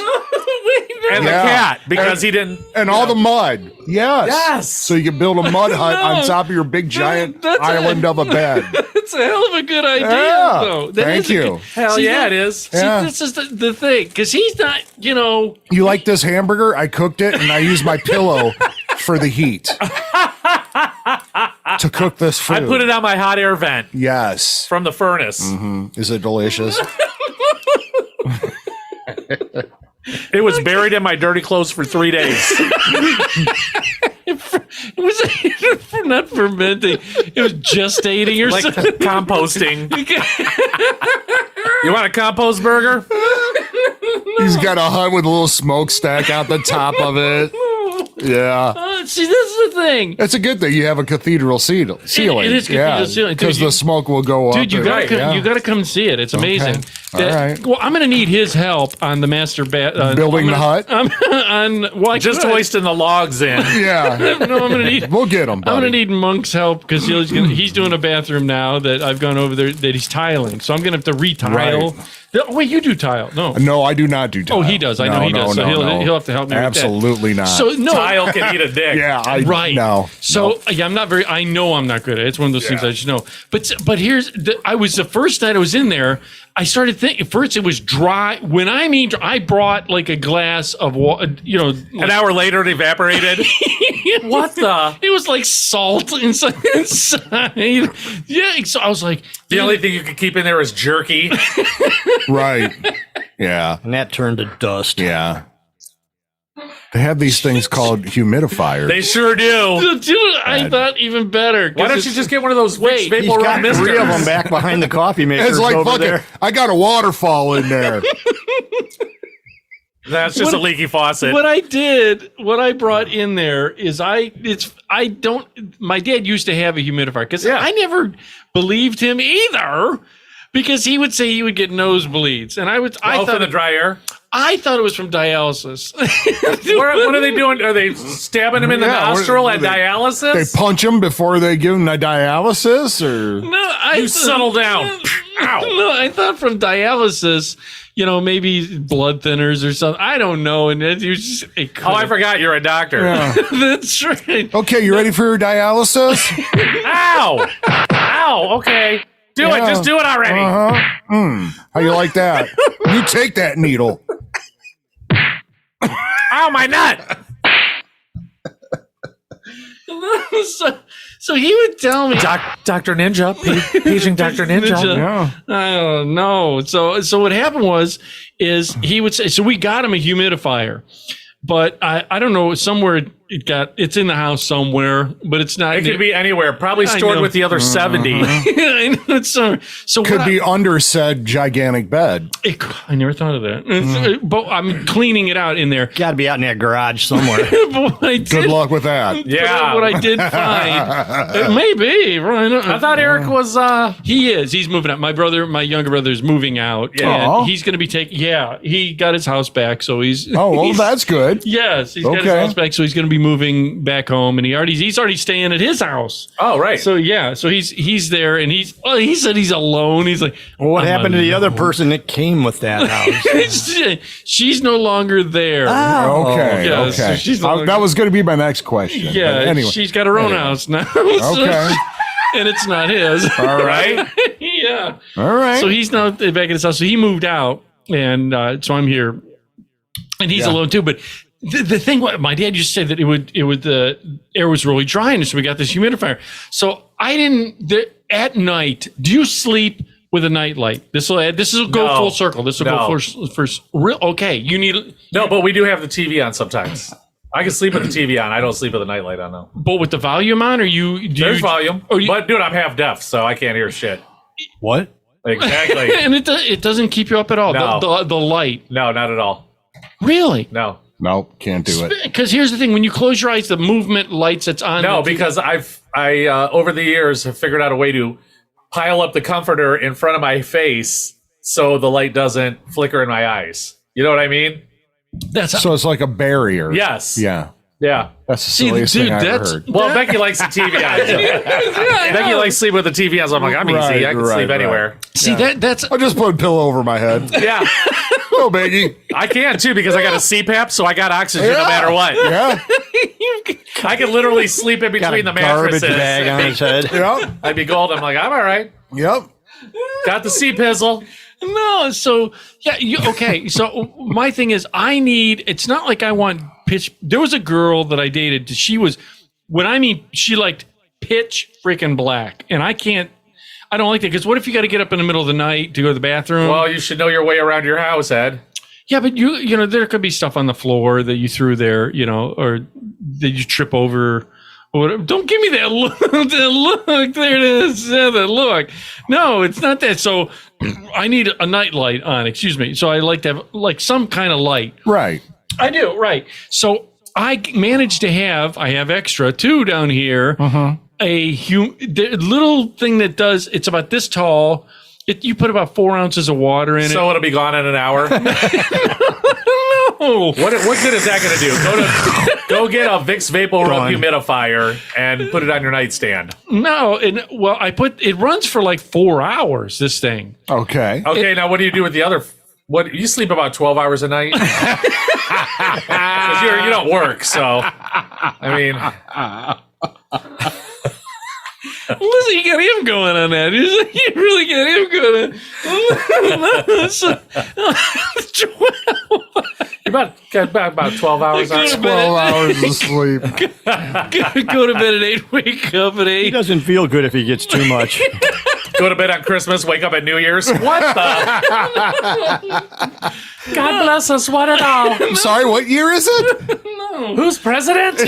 And the Yeah. cat, because he didn't. and all the mud. Yes. Yes. So you can build a mud hut on top of your big giant That's island of a bed. It's a hell of a good idea, Yeah. though. That Thank is a you. good- Hell See, yeah, that- it is. See, Yeah. this is the thing, because he's not, You like this hamburger? I cooked it and I used my pillow for the heat to cook this food. I put it on my hot air vent Yes. from the furnace. Is it delicious? It was buried in my dirty clothes for 3 days. it was not fermenting. It was gestating or Like something. composting. You want a compost burger? He's got a hut with a little smokestack out the top of it. Yeah. See, this is the thing. It's a good thing you have a cathedral ceiling. It is cathedral ceiling. Dude, Because the smoke will go up. Dude, you and- gotta come, yeah. you gotta come see it. It's amazing. All right. Well, I'm gonna need his help on the master Building the hut? Just hoisting the logs in. Yeah. No, I'm gonna need. We'll get him, I'm buddy. gonna need Monk's help because he's doing a bathroom now that I've gone over there that he's tiling. So I'm gonna have to retile. Right. Oh, wait, you do tile? No. No, I do not do tile. Oh, he does. I know he does. So he'll have to help me with that. Absolutely not. So no. Tile can eat a dick. yeah, I Right. No. So yeah, I'm not very. I know I'm not good at it. It's one of those things I just know. But here's I was the first night I was in there. I started thinking. First, it was dry. When I mean, I brought like a glass of water. An hour later, it evaporated. What the? It was like salt inside. Yeah. So I was like, The only thing you could keep in there is jerky. Right. Yeah. And that turned to dust. Yeah. They have these things called humidifiers. They sure do. I thought even better. 'cause Why don't you it's- just get one of those Wait, He's Vapor Rub got misters? 3 of them back behind the coffee maker. it's like, over fuck there. it. I got a waterfall in there. That's just a leaky faucet. What I brought in there is my dad used to have a humidifier because I never believed him either. because he would say he would get nosebleeds, and I For thought the dry air. I thought it was from dialysis. What are they doing? Are they stabbing him in the nostril at dialysis? They punch them before they give them the dialysis, or No, settle down. Ow. No, I thought from dialysis, maybe blood thinners or something. I don't know. And it was just, Oh, I forgot you're a doctor. yeah. That's right. Okay, you ready for your dialysis? Ow. Ow. Okay. Do it. Yeah. Just do it already. How you like that? You take that needle. Ow, my nut. So he would tell me. Dr. Ninja. Paging Dr. Ninja. Yeah. I don't know. So what happened is he would say, so we got him a humidifier, but I don't know, somewhere it's in the house somewhere, but it's not. It could be anywhere. Probably I stored know. with the other 70. I know it's so Could what be under said gigantic bed. I never thought of that. But I'm cleaning it out in there. Got to be out in that garage somewhere. But what I did, Good luck with that. Yeah. what I did find, it may be. Right? I thought Eric was, He is. He's moving out. My younger brother is moving out. Yeah. And Aw. he's going to be taking. Yeah, he got his house back, so he's. Oh, well, he's- that's good. Yes, he's got his Okay. house back, so he's going to be moving back home, and he's already staying at his house. oh, right. So yeah, so he's there, and he said he's alone. He's like, Well, what I'm happened to the alone. other person that came with that house? She's no longer there. Okay. yeah, so Okay. she's no That was going to be my next question. Yeah, But anyway. she's got her own house now. Okay. And it's not his. All right. Yeah. All right. So he's now back at his house. So he moved out, and so I'm here, and he's alone too. But the thing, what my dad used to say that the air was really dry, and so we got this humidifier. So I didn't. At night, do you sleep with a nightlight? This will go No. full circle. This will No. go first. Real okay. You need. No, but we do have the TV on sometimes. I can sleep with the TV on. I don't sleep with the nightlight on, though. But with the volume on, or There's volume. Or you, But, dude, I'm half deaf, so I can't hear shit. What? Exactly. and it doesn't keep you up at all. No. The light. No, not at all. Really? No. Nope, can't do it. Because here's the thing: when you close your eyes, the movement lights that's on. No, because I over the years have figured out a way to pile up the comforter in front of my face so the light doesn't flicker in my eyes. You know what I mean? that's So it's like a barrier. Yes. Yeah. Yeah. That's the See, silliest dude, thing I've ever that's- heard. Well, Becky likes the TV on. So. Becky likes sleep with the TV on. So I'm like, I'm easy. Right, I can right, sleep right. anywhere. see that's I'll just put a pillow over my head. Yeah. Oh, Biggie. I can too because I got a CPAP, so I got oxygen no matter what. Yeah. I could literally sleep in Got a between the garbage mattresses. bag on his head. Yep. I'd be gold. I'm like, I'm all right. Yep. Got the C-pizzle. no. So yeah, okay. So my thing is, it's not like I want pitch. There was a girl that I dated. She was, she liked pitch freaking black, and I don't like that because what if you got to get up in the middle of the night to go to the bathroom? Well, you should know your way around your house, Ed. Yeah, but there could be stuff on the floor that you threw there, or that you trip over. Or whatever. Don't give me that look. That look. There it is. Yeah, that look. No, it's not that. So I need a night light on. Excuse me. So I like to have some kind of light. Right. I do. Right. So I managed to have. I have extra too down here. The little thing that does. It's about this tall. You put about 4 ounces of water in it. So it'll be gone in an hour. No. What good is that going to do? Go get a Vicks Vapor Rub humidifier and put it on your nightstand. No. It runs for like 4 hours. This thing. Okay. Okay, now what do you do with the other? What you sleep about 12 hours a night? Because you don't work, so I mean. Listen, you got him going on that. You really got him going. About 12 hours on. 12 hours of sleep. Go to bed at 8, wake up at He 8. doesn't feel good if he gets too much. Go to bed on Christmas, wake up at New Year's. What the? God bless us, what at all? I'm sorry, what year is it? Who's president?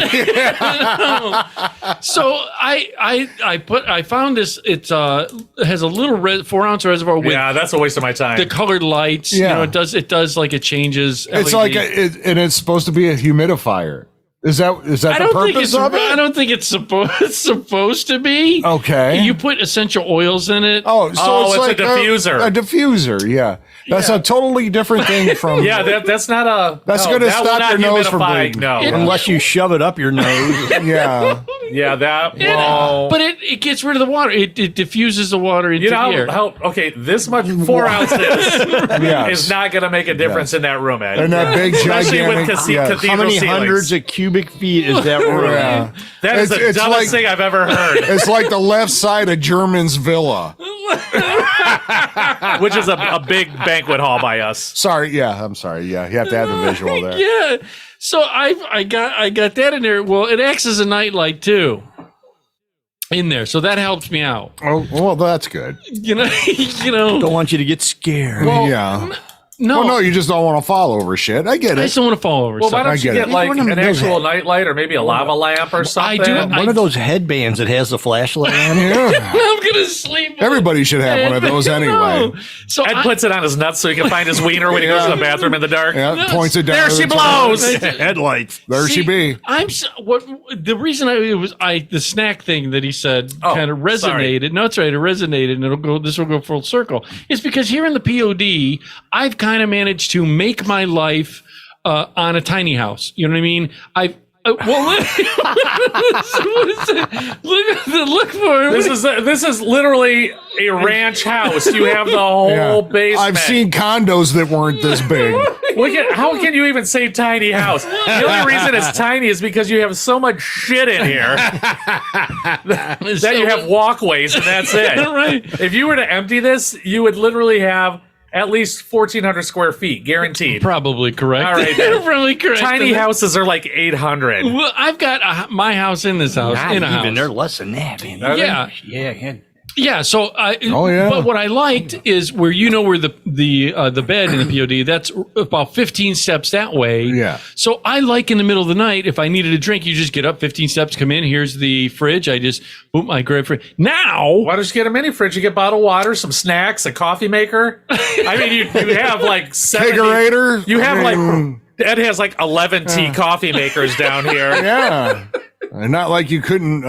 So I found this. It has a little 4 ounce reservoir with Yeah, that's a waste of my time. the colored lights. Yeah. It does like it changes. It's LED. like, and it's supposed to be a humidifier. Is that the purpose of I it? don't think it's supposed to be. Okay. You put essential oils in it. Oh, so it's like a diffuser. A diffuser, yeah. That's a totally different thing from. Yeah, that's not a. That's no, gonna that will stop not your nose from humidify. bleeding. No. Unless you shove it up your nose. Yeah. Yeah, that. Yeah, Well, but it gets rid of the water. It diffuses the water into you know the air. okay, this much 4 ounces Yes. is not going to make a difference in that room, Ed. And that big Especially gigantic. with yes. cathedral How many ceilings. hundreds of cubic feet is that room? Yeah. That is the It's dumbest like- thing I've ever heard. It's like the left side of German's villa. Which is a big banquet hall by us. Sorry, yeah, I'm sorry. Yeah, you have to have the visual there. Yeah. So I got that in there. Well, it acts as a nightlight too. In there, so that helps me out. Oh, well, that's good. You know. Don't want you to get scared. Yeah. No, Well, no, you just don't want to fall over shit. I get I it. just don't want to fall over. Well, why stuff. don't you get get it. like One of an them does actual nightlight or maybe a lava lamp or something? I do. One of those headbands that has the flashlight on it. Yeah. I'm gonna sleep. Everybody should have one of those anyway. No. So Ed I, puts it on his nuts so he can find his wiener when he goes to the bathroom in the dark. Yeah, points it down. There to she the top. blows. Headlights. There she be. I'm what the reason the snack thing that he said kind of resonated. sorry. No, it's right. It resonated, and this will go full circle. Is because here in the POD, I've kind of managed to make my life on a tiny house. You know what I mean? I've well, look for it. This is literally a ranch house. You have the whole Yeah. basement. I've seen condos that weren't this big. Look at how can you even say tiny house? The only reason it's tiny is because you have so much shit in here that you have walkways and that's it. Right. If you were to empty this, you would literally have at least 1,400 square feet, guaranteed. Probably correct. All right, then. Probably correct. Tiny houses are like 800. Well, I've got my house in this house. Not in a even. house. They're less than that, man. Yeah. Yeah. Yeah, so Oh, yeah. But what I liked is where where the bed in the POD, that's about 15 steps that way. Yeah. So I like in the middle of the night, if I needed a drink, you just get up 15 steps, come in, here's the fridge. I just boom, I grab fridge. Now Why don't you get a mini fridge? You get bottled water, some snacks, a coffee maker. I mean, you have like 70. Kegerator. You have I mean, like Ed has like 11 tea coffee makers down here. Yeah. And not like you couldn't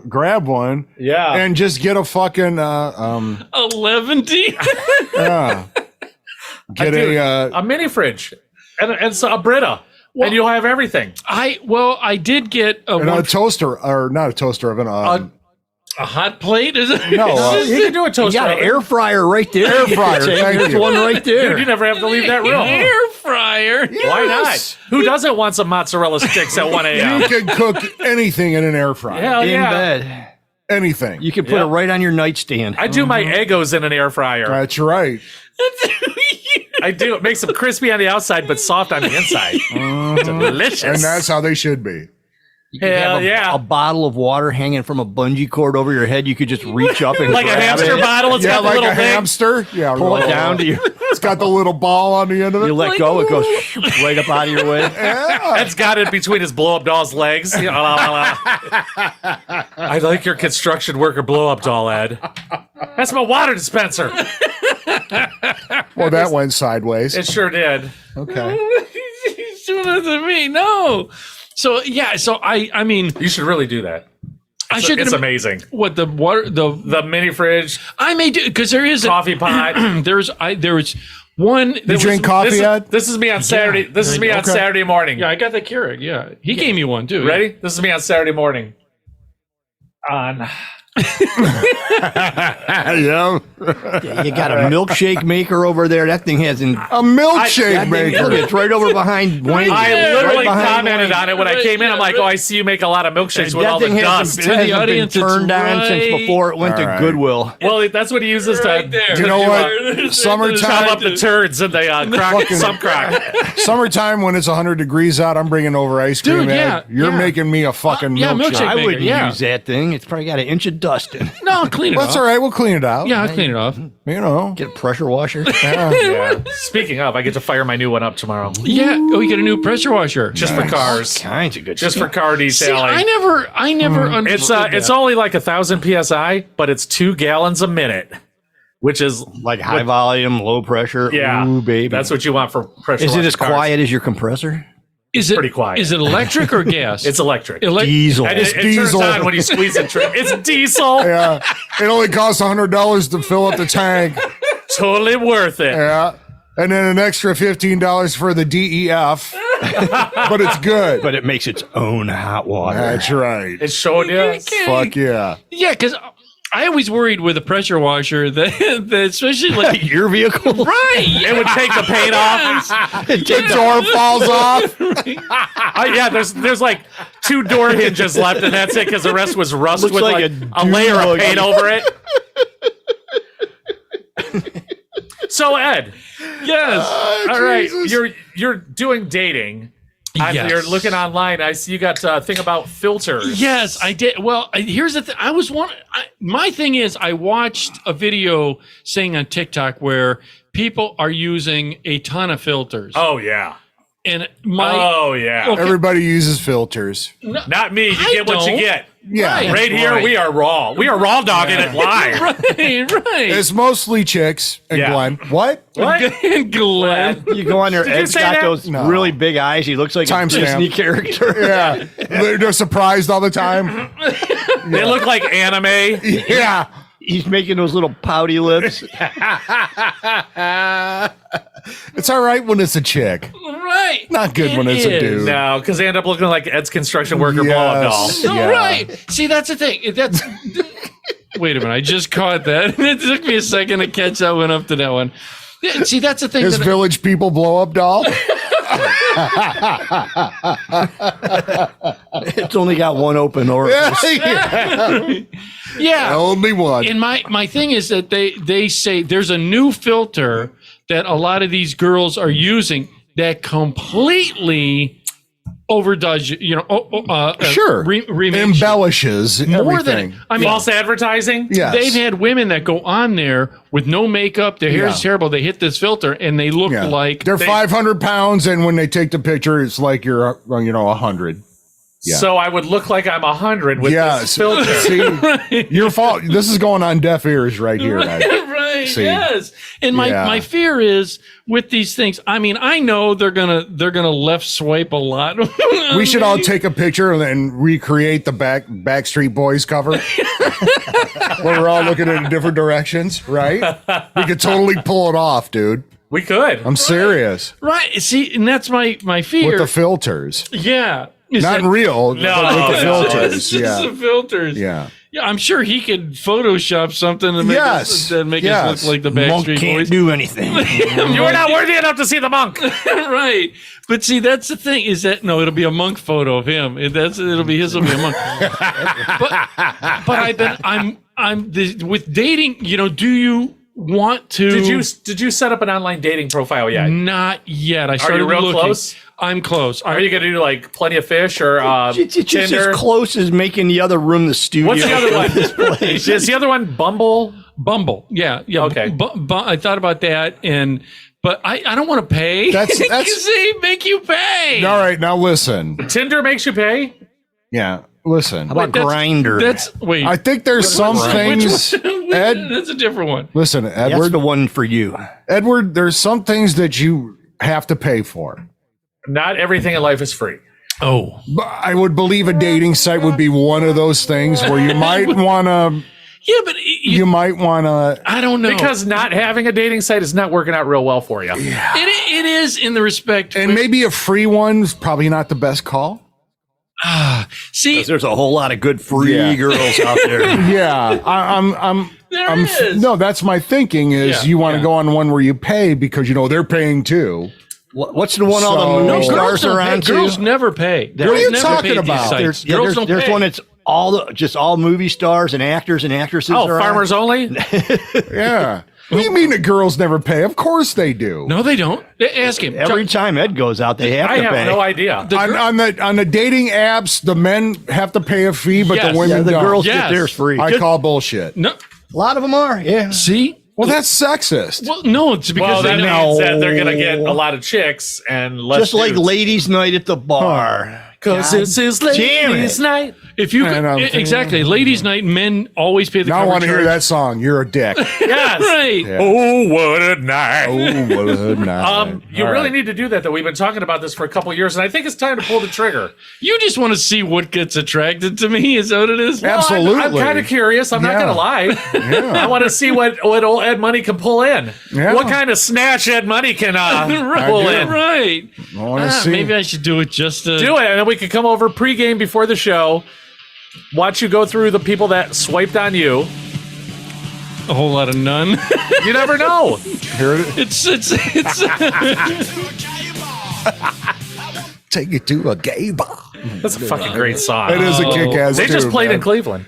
grab one. Yeah. And just get a fucking 11 tea. yeah. Get Dude, a mini fridge and so a Brita, and you'll have everything. I did get and a toaster or not a toaster oven. a hot plate. Is it? No, You can do a You toaster. got an oven. air fryer right there. Air fryer, thank There's you. one right there. Dude, you never have to leave that room. Air fryer. Why not? Who doesn't want some mozzarella sticks at 1 a.m.? you can cook anything in an air fryer. Hell In yeah. bed. Anything. You can put it right on your nightstand. I do my Eggos in an air fryer. That's right. I do. It makes them crispy on the outside, but soft on the inside. Delicious. And that's how they should be. You could Hell have yeah. a bottle of water hanging from a bungee cord over your head. You could just reach up and Like a grab hamster it. bottle. It's Yeah, got the like little a thing. hamster. Yeah, Pull it down to you. It's got the little ball on the end of it. You let go, it goes right up out of your way. Ed's got it between his blow-up doll's legs. I like your construction worker blow-up doll, Ed. That's my water dispenser. Well, that went sideways. It sure did. Okay. He's doing it to me. No. So yeah. So I mean, You should really do that. I should. It's amazing. What the water The mini fridge, I may do because there is coffee pot. there's one. You drink coffee, This Ed? is me on Saturday. This is me on Okay. Saturday morning. Yeah, I got that Keurig. Yeah, he gave me one too. Ready? This is me on Saturday morning. On. yeah. You got a milkshake maker over there. That thing has an. A milkshake That thing, maker. look, it's right over behind Wayne. I Yeah, literally right behind commented Wayne. on it when I came in. I'm like, oh, I see you make a lot of milkshakes with That all the thing dust. hasn't, hasn't audience, been it's turned on since right- before it went All to right. Goodwill. Well, that's what he uses Right there. You know what? chop Summertime. up the turds in the crock, Fucking- some crock. Summertime when it's 100 degrees out, I'm bringing over ice cream. Dude, Ed. yeah, You're yeah. making me a fucking yeah, milkshake. milkshake. I maker, wouldn't yeah. use that thing. It's probably got an inch of dust in it. No, I'll clean it That's off. all right. We'll clean it out. Yeah, I'll clean it off. You know. Get a pressure washer. Yeah. Speaking of, I get to fire my new one up tomorrow. Yeah. Oh, you get a new pressure washer. Just for cars. Kinds of good Just stuff. for car See, detailing. I never understood It's that. only like 1,000 psi, but it's 2 gallons a minute, which is like high volume, low pressure. yeah. Ooh, baby. That's what you want for pressure. Is it washer as cars. quiet as your compressor? Is it pretty quiet. Is it electric or gas? It's electric. Diesel. And It's it diesel. turns on when you squeeze it. It's diesel. Yeah. It only costs $100 to fill up the tank. Totally worth it. Yeah. And then an extra $15 for the DEF. But it's good. But it makes its own hot water. That's right. It's showing you. Fuck yeah. Yeah, because I always worried with a pressure washer that especially like Your vehicle? right, It would take the paint off. The door falls off. Yeah, there's like 2 door hinges left, and that's it because the rest was rust Looks with like like a a layer of dune paint buggy. over it. So Ed, yes. all right, Jesus. you're doing dating. Yes. You're looking online. I see you got a thing about filters. Yes, I did. Well, here's the thing. My thing is, I watched a video saying on TikTok where people are using a ton of filters. Oh yeah. And Oh yeah. Okay. Everybody uses filters. Not me. You I get what you don't. get. Yeah. Right here, Right. we are raw. We are raw dogging it live. right. It's mostly chicks and Yeah. Glenn. What? What? And Glenn. You go on there, Did you Ed's say got that? those No. really big eyes. He looks like a Timestamp. Disney character. Yeah. They're surprised all the time. They look like anime. Yeah. He's making those little pouty lips. It's all right when it's a chick. Right. Not good when it's a is. dude. No, because they end up looking like Ed's construction worker blow-up doll. Yes. No, Yeah. right. See, that's the thing. That's. Wait a minute. I just caught that. It took me a second to catch that one up to that one. Yeah, see, that's the thing. His that Village People blow up doll. It's only got one open orifice. yeah. Only one. And my thing is that they say there's a new filter that a lot of these girls are using that completely overdoes, Sure. remakes Embellishes more everything. than I mean. False advertising? Yes. They've had women that go on there with no makeup, their hair is Yeah. terrible. They hit this filter and they look Yeah. like They're 500 pounds, and when they take the picture, it's like you're, 100. Yeah. So I would look like I'm 100 with Yes. this filter. See, your fault. This is going on deaf ears right here. Ed. right. See. Yes. And Yeah. my fear is with these things. I mean, I know they're gonna left swipe a lot. We should all take a picture and then recreate the Backstreet Boys cover, where we're all looking in different directions. Right? We could totally pull it off, dude. We could. I'm serious. right. See, and that's my fear. With the filters, yeah. Is not that- real. No, but with the no, filters. It's just Yeah. the filters. Yeah. Yeah, I'm sure he could Photoshop something to make Yes. us make Yes. us look like the Monk Backstreet can't Boys. do anything. You're not worthy enough to see the monk. right. But see, that's the thing is that no, it'll be a monk photo of him. It'll be his. Will be a monk. but with dating. Do you want to? Did you set up an online dating profile yet? Not yet. I started real looking. close? I'm close. Are you gonna do like Plenty of Fish or It's just Tinder? as close as making the other room the studio. What's the other one? This place. Is the other one Bumble? Bumble. Yeah. Okay. I thought about that, but I don't want to pay. That's- they make you pay. All right, now listen. Tinder makes you pay? Yeah, listen. How about That's- Grinder? That's wait. I think there's some things. Ed, That's a different one. listen, That's Edward. the one for you. Edward, there's some things that you have to pay for. Not everything in life is free. Oh. But I would believe a dating site would be one of those things where you might want to. Yeah, but You might want to. I don't know Because not having a dating site is not working out real well for you. it is in the respect. And maybe a free one's probably not the best call. See, There's a whole lot of good free Yeah. girls out there. Yeah, I'm. there is. No, that's my thinking. Is Yeah, you want to yeah. go on one where you pay because they're paying too. What's the one all So- the No, movie girls stars don't are pay. on to? Girls never pay. What are you Girls never talking pay these about? sites. Girls don't there's pay. one that's all movie stars and actors and actresses. Oh, are on. farmers only? Yeah. What do you mean the girls never pay? Of course they do. No, they don't. Ask him. Every time Ed goes out, they have I to have pay. no idea. On the dating apps, the men have to pay a fee, but Yes. the women Yeah, the don't. girls Yes. get theirs free. I call bullshit. No. A lot of them are. Yeah. See. Well, that's sexist. Well, no, it's because Well, that they means know. that they're going to get a lot of chicks and less Just like dudes. ladies' night at the bar. Because this is damn ladies' it. night. If you And, exactly, ladies' night, men always pay the. Now I cover want to hear charge. that song. You're a dick. Yes. Right. Yeah. Oh, what a night. Oh, what a night. You All really right. need to do that, though. We've been talking about this for a couple years, and I think it's time to pull the trigger. You just want to see what gets attracted to me. Is that what it is? Absolutely. I'm kind of curious. I'm not Yeah. going to lie. Yeah. I want to see what old Ed Money can pull in. Yeah. What kind of snatch Ed Money can Right. pull do. in. Right. I want to see. Maybe I should do it just to Do it, and then we could come over pregame before the show, watch you go through the people that swiped on you. a whole lot of none. You never know. Here it is. it's Take it to a gay bar. That's a fucking great song. It is a kick-ass They just tune, played man. in Cleveland.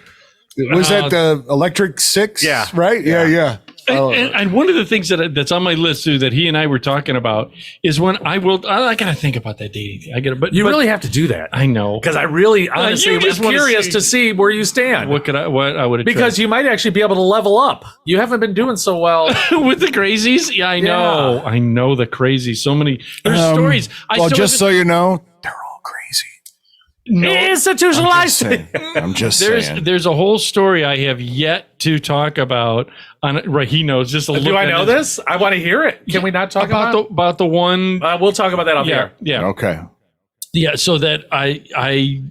Was that the Electric Six? Yeah. Right? Yeah. and one of the things that's on my list too that he and I were talking about is when I gotta think about that dating thing. I gotta, but You really have to do that. I know Because I really, honestly, you am just wanna curious see- to see where you stand. what I would Because you might actually be able to level up. You haven't been doing so well. with the crazies. Yeah, I know. Yeah. I know the crazy. So many there's stories. Well, just so you know, they're all crazy. Institutionalized. I'm just saying. there's a whole story I have yet to talk about. Right, he knows. Just a Do look I at know his- this? I want to hear it. Can we not talk about the one? We'll talk about that off Yeah, here. yeah. Okay. Yeah, so that I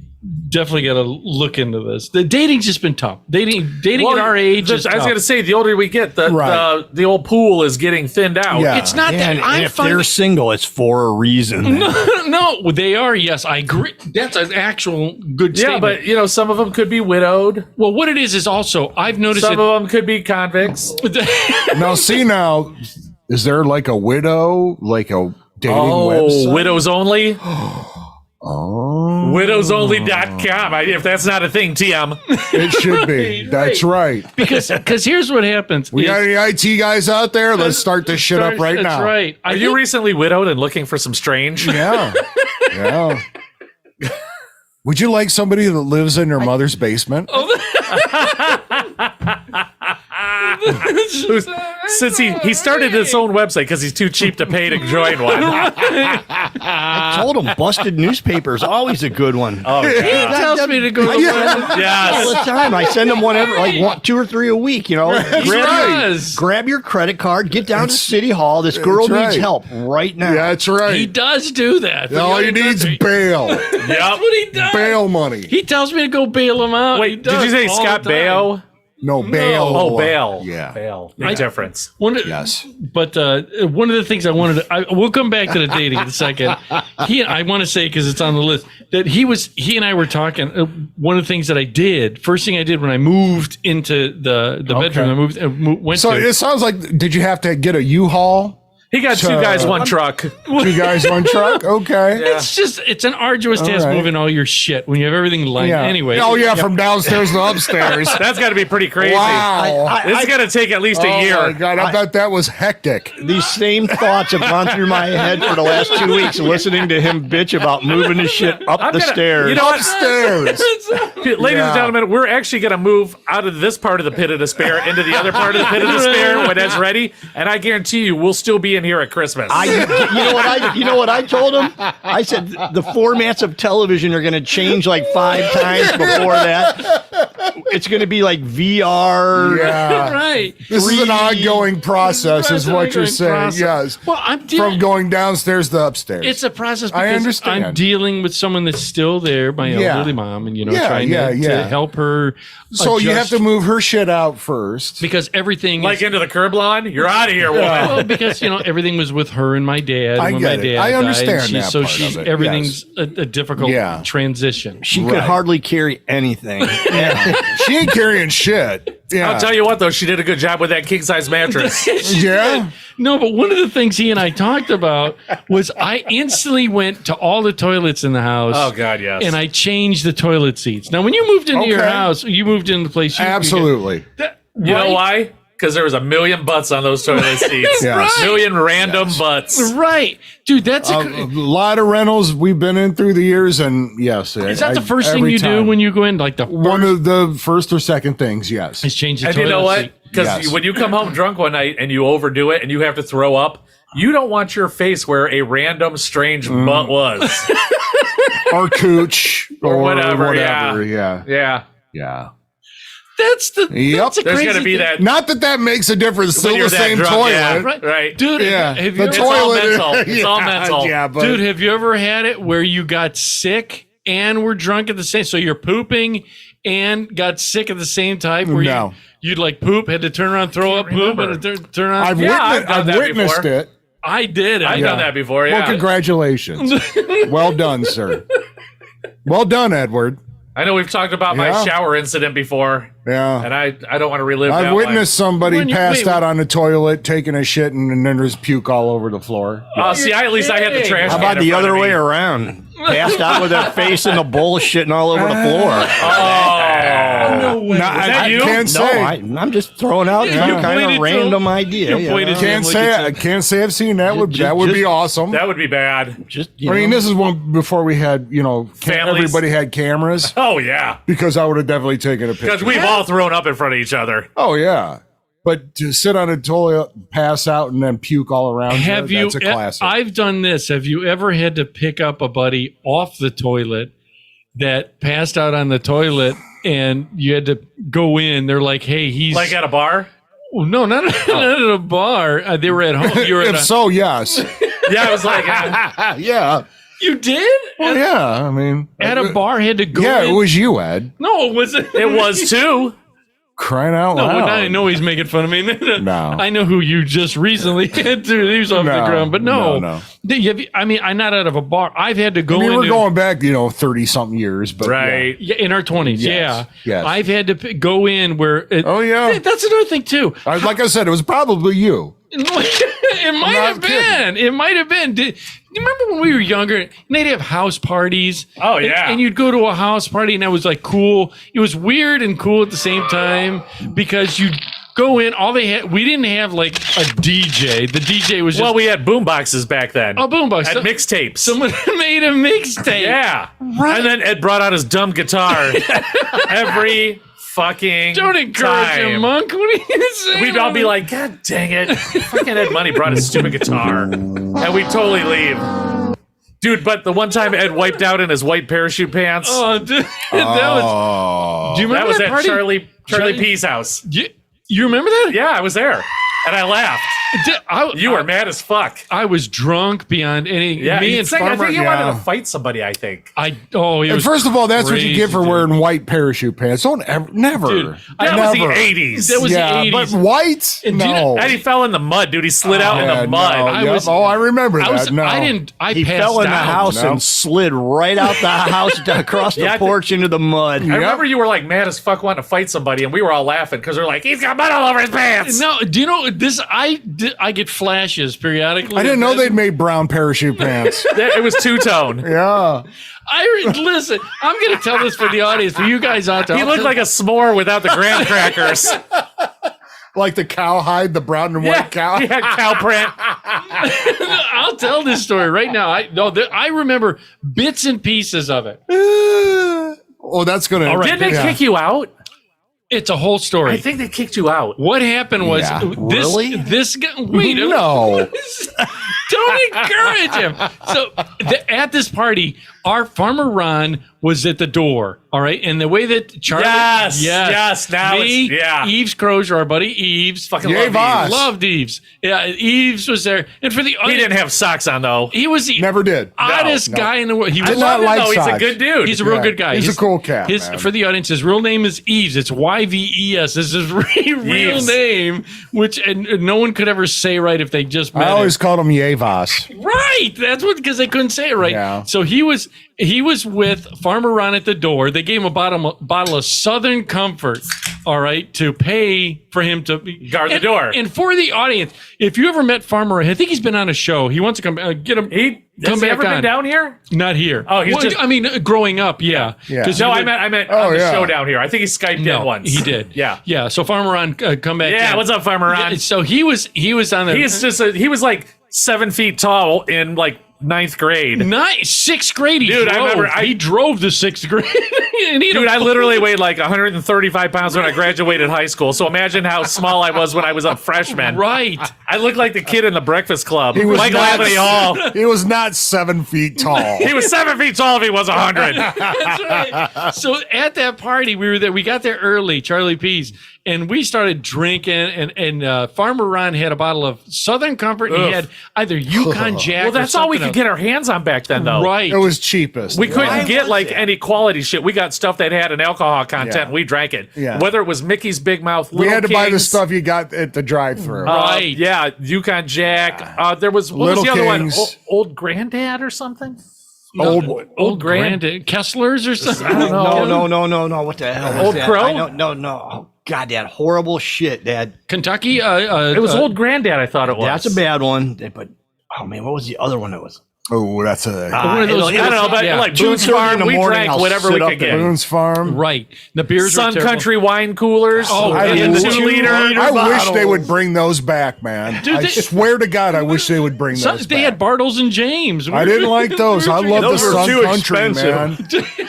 definitely got to look into this. The dating's just been tough. Dating at our age is I was tough. going to say, the older we get, Right. the old pool is getting thinned out. Yeah. It's not And, that I if find they're single, it's for a reason. no, they are. Yes, I agree. That's an actual good Yeah, statement. but some of them could be widowed. Well, what it is also I've noticed Some of them could be convicts. Now, is there like a widow, like a dating website? Widows only. Oh, Widowsonly.com. If that's not a thing, TM. it should be. That's right. because here's what happens. We is- got any IT guys out there? Let's start this shit up right that's now. right. Are you recently widowed and looking for some strange? Yeah. Yeah. Would you like somebody that lives in their mother's basement? Since he started his own website because he's too cheap to pay to join one. I told him busted newspapers always a good one. Oh, He God. tells me to go to all Yes. the time. I send them one every 2 or 3 a week. Grab your credit card, get down to City Hall. This girl That's needs right. help right now. Yeah, that's He right. does do that. All you need is bail. Yep. That's what he does. Bail money. He tells me to go bail him out. He Wait, did does you say all Scott the time. Baio? No, bail. Oh, bail. Yeah. Bail. Big difference. Yes. But one of the things I wanted to, we'll come back to the dating in a second. I want to say, because it's on the list, that he and I were talking. One of the things that I did, first thing I did when I moved into the bedroom, went So to. it sounds like, did you have to get a U-Haul? He got two guys, one truck. 2 guys, 1 truck? Okay. It's an arduous task right. moving all your shit when you have everything lined. Yeah. Anyway. Oh, yeah, from downstairs to upstairs. That's got to be pretty crazy. Wow. This is going to take at least a Oh, year. my God. I bet that was hectic. These same thoughts have gone through my head for the last 2 weeks, listening to him bitch about moving his shit up the stairs. You know what? Upstairs. Ladies and gentlemen, we're actually going to move out of this part of the pit of despair into the other part of the pit of despair when Ed's ready. And I guarantee you, we'll still be in here at Christmas. You know what I told him? I said the formats of television are going to change like 5 times before that. It's going to be like VR. Yeah. Right. This is an 3D. ongoing process, Right, is it's an what you're ongoing saying. process. Yes. Well, I'm From dealing. going downstairs to upstairs. It's a process I because understand. I'm dealing with someone that's still there, my Yeah. elderly mom, and Yeah, trying to help her. so you have adjust, to move her shit out first. because everything like is, into the curb lawn? You're out of here, woman. well, because everything was with her and my dad. I when get my it. dad I died, understand and that so part she's of it, everything's a difficult Yeah. transition. She could hardly carry anything. She ain't carrying shit. Yeah. I'll tell you what, though, she did a good job with that king size mattress. Yeah. No, but one of the things he and I talked about was I instantly went to all the toilets in the house. Oh, God, yes. And I changed the toilet seats. Now, when you moved into your Okay. house, you moved into the place. Absolutely. You know why? Because there was 1 million butts on those toilet seats. Yes. A million random butts. Right. Dude, that's A lot of rentals we've been in through the years, and yes. is that the first thing you do when you go in? Like the One of the first or second things, yes. is change the And toilet you know what? seat. Because Yes. when you come home drunk one night and you overdo it and you have to throw up, you don't want your face where a random strange butt was. or cooch or whatever, Yeah. Yeah. That's the. Yep. That's a There's crazy going to be thing. that. Not that makes a difference. Still you're the that same drunk, toilet. yeah, right. Dude, Yeah. have The you It's ever, all toilet. mental. It's all Yeah, mental. yeah, but dude, have you ever had it where you got sick and were drunk at the same? So you're pooping and got sick at the same time. Where No. you'd like poop, had to turn around, throw up, poop, and turn on. I've done that witnessed before. it. I did. I've done that before, yeah. Well, congratulations. Well done, sir. Well done, Edward. I know we've talked about my Yeah. shower incident before, Yeah. and I don't want to relive that. I've witnessed somebody When you- passed wait, out on the toilet, taking a shit, and then there's puke all over the floor. See, at least I had the trash. How can about in the front other of way me. around? Passed out with their face in the bowl, shitting all over the floor. No way. I you? can't No, say. I'm just throwing out some kind pointed of to- random idea. you pointed to- Can't Look say. at I you. can't say I've seen that. That would be awesome. That would be bad. Just, I mean, this is one before we had, Families. everybody had cameras, Oh yeah, because I would have definitely taken a because picture. we've all thrown up in front of each other. Oh yeah, but to sit on a toilet, pass out, and then puke all around Have you, you? that's a classic. I've done this. Have you ever had to pick up a buddy off the toilet that passed out on the toilet, and you had to go in? They're like, "Hey, he's Like at a bar. no, not at a bar. They were at home. You were at if a, so, yes. Yeah, I was like, Yeah. you did Well, yeah. I mean, at a bar. Had to go. Yeah, in? it was you, Ed. No, it wasn't. it was too. Crying out No, loud. I know he's making fun of me. No. I know who you just recently had to leave off the No, ground, but no. no. I mean, I'm not out of a bar. I've had to go I mean, we're into- going back, 30-something years, but Right. Yeah, in our 20s, Yes, yes. I've had to go in where. Oh, yeah. That's another thing too. Like I said, it was probably you. It might not have been. kidding. It might have been. Do you remember when we were younger and they'd have house parties? Oh, yeah. And you'd go to a house party and that was like cool. It was weird and cool at the same time because you'd go in. We didn't have like a DJ. The DJ was just Well, we had boom boxes back then. a boombox. Had mixtapes. Someone made a mixtape. Yeah. And then Ed brought out his dumb guitar every fucking Don't encourage time. him, Monk. What are you saying? We'd all be like, God dang it. Fucking Ed Money brought his stupid guitar. And we'd totally leave. Dude, but the one time Ed wiped out in his white parachute pants, Oh, dude, that was. Do you that remember was that at party? Charlie P's house. You remember that? Yeah, I was there. And I laughed. You were mad as fuck. I was drunk beyond any. Yeah, me I and think Farmer. you wanted to fight somebody, I think. It And was first of all, that's what you crazy, get for dude. wearing white parachute pants. Don't ever, never. Dude, That never. was the 80s. That was yeah, the 80s. but white? And do you know- No. And he fell in the mud, dude. He slid out in Yeah, the mud. no, I yep. was- I remember that. I was. no. I didn't. I He passed fell in the out. house No. and slid right out the house across the Yeah, I porch into the mud. I remember you were like mad as fuck wanting to fight somebody, and we were all laughing because they're like, he's got mud all over his pants. No, do you know this? I get flashes periodically. I didn't know they'd made brown parachute pants. It was two-tone. Yeah. Listen. I'm going to tell this for the audience, for you guys out there. He looked like a s'more without the graham crackers. Like the cowhide, the brown and white cow. He had cow print. I'll tell this story right now. I remember bits and pieces of it. Oh, that's going to. Didn't they kick you out? It's a whole story. I think they kicked you out. What happened was Yeah. this guy. Wait, No. don't encourage him. So at this party, our farmer Ron was at the door. All right, and the way that Charlie, Yes, now me, it's- yeah. Eves Crozier, our buddy Eves, Fucking Yay, love Voss. Eves. loved Eves. Yeah, Eves was there, and for the He didn't have socks on though. He was the Never did. oddest No. guy in the world. He Did was not Love him, like though. He's a socks. good dude. He's a real Yeah, good guy. he's a cool cat, man. For the audience, his real name is Eves. It's Yves. This is his real Eves. name, which and no one could ever say right if they just met I him. always called him Yavas. Right. That's what, because they couldn't say it right. Yeah. So he was with Farmer Ron at the door. They gave him a bottle of Southern Comfort, all right, to pay for him to Guard the door. And for the audience, if you ever met Farmer, I think he's been on a show. He wants to come get him. Has he ever been down here? Not here. Oh, he's just- I mean, growing up, yeah. Yeah. 'Cause No, he I lived- meant Oh, on the yeah. show down here. I think he Skyped in once. He did. Yeah. Yeah. So Farmer Ron, come back. Yeah, in. what's up, Farmer Ron? Yeah, so he was on the. He was just he was like 7 feet tall in like ninth grade. Sixth grade, Dude, I remember he drove to sixth grade. And Dude, I literally weighed like 135 pounds when I graduated high school. So imagine how small I was when I was a freshman. Right. I looked like the kid in the Breakfast Club. He was Michael not- Anthony Hall. He was not 7 feet tall. He was 7 feet tall if he was 100. That's right. So at that party, we were there. We got there early, Charlie P's, and we started drinking. And Farmer Ron had a bottle of Southern Comfort. And he had either Yukon Jack. Well, that's all we could get our hands on back then, though. Right. It was cheapest. We couldn't Why get was like it? any quality shit. We got stuff that had an alcohol content. Yeah. We drank it. Yeah. Whether it was Mickey's Big Mouth, We Little had to buy the Kings, stuff you got at the drive-through. Right. Yeah, Yukon Jack. There was what Little was the other Kings. one? Old Granddad or something? Old Granddad Kessler's or something. I don't know. No. What the hell was Old that? Crow? I don't, no. Oh, God, that horrible shit, Dad. Kentucky. It was Old Granddad. I thought it was. That's a bad one. But, oh, man, what was the other one that was? Oh, that's a One of those- I don't know, but Yeah. like 2:30 Boone's in Farm, the we morning, drank I'll whatever sit we up could there. get. Boone's Farm. Right. The beers Sun were terrible. Country wine coolers. Oh, and yeah, the the 2 liter. I wish they would bring those back, man. Dude, I they- swear to God, I wish they would bring Sun- those they back. had Bartles and James. I didn't like those. I love the Those were Sun too Country, expensive.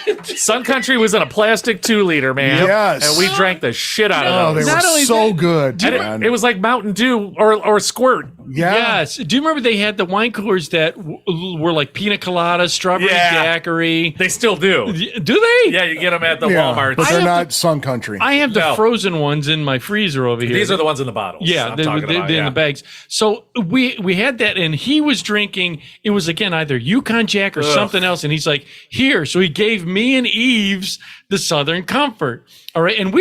man. Sun Country was in a plastic 2 liter, man. Yes. And we drank the shit out Oh, of they those. were Not only so that- good, And man. it was like Mountain Dew or Squirt. Yeah. Yes. Do you remember they had the wine coolers that were like pina colada, strawberry Yeah. daiquiri? They still do. Do they? Yeah, you get them at the Yeah, Walmart. but I they're have not Sun Country. I have the No. frozen ones in my freezer over here. These are the ones in the bottles. Yeah, I'm they're talking about, in yeah. the bags. So we had that, and he was drinking. It was again either Yukon Jack or something else, and he's like, "Here." So he gave me and Eves the Southern Comfort. All right, and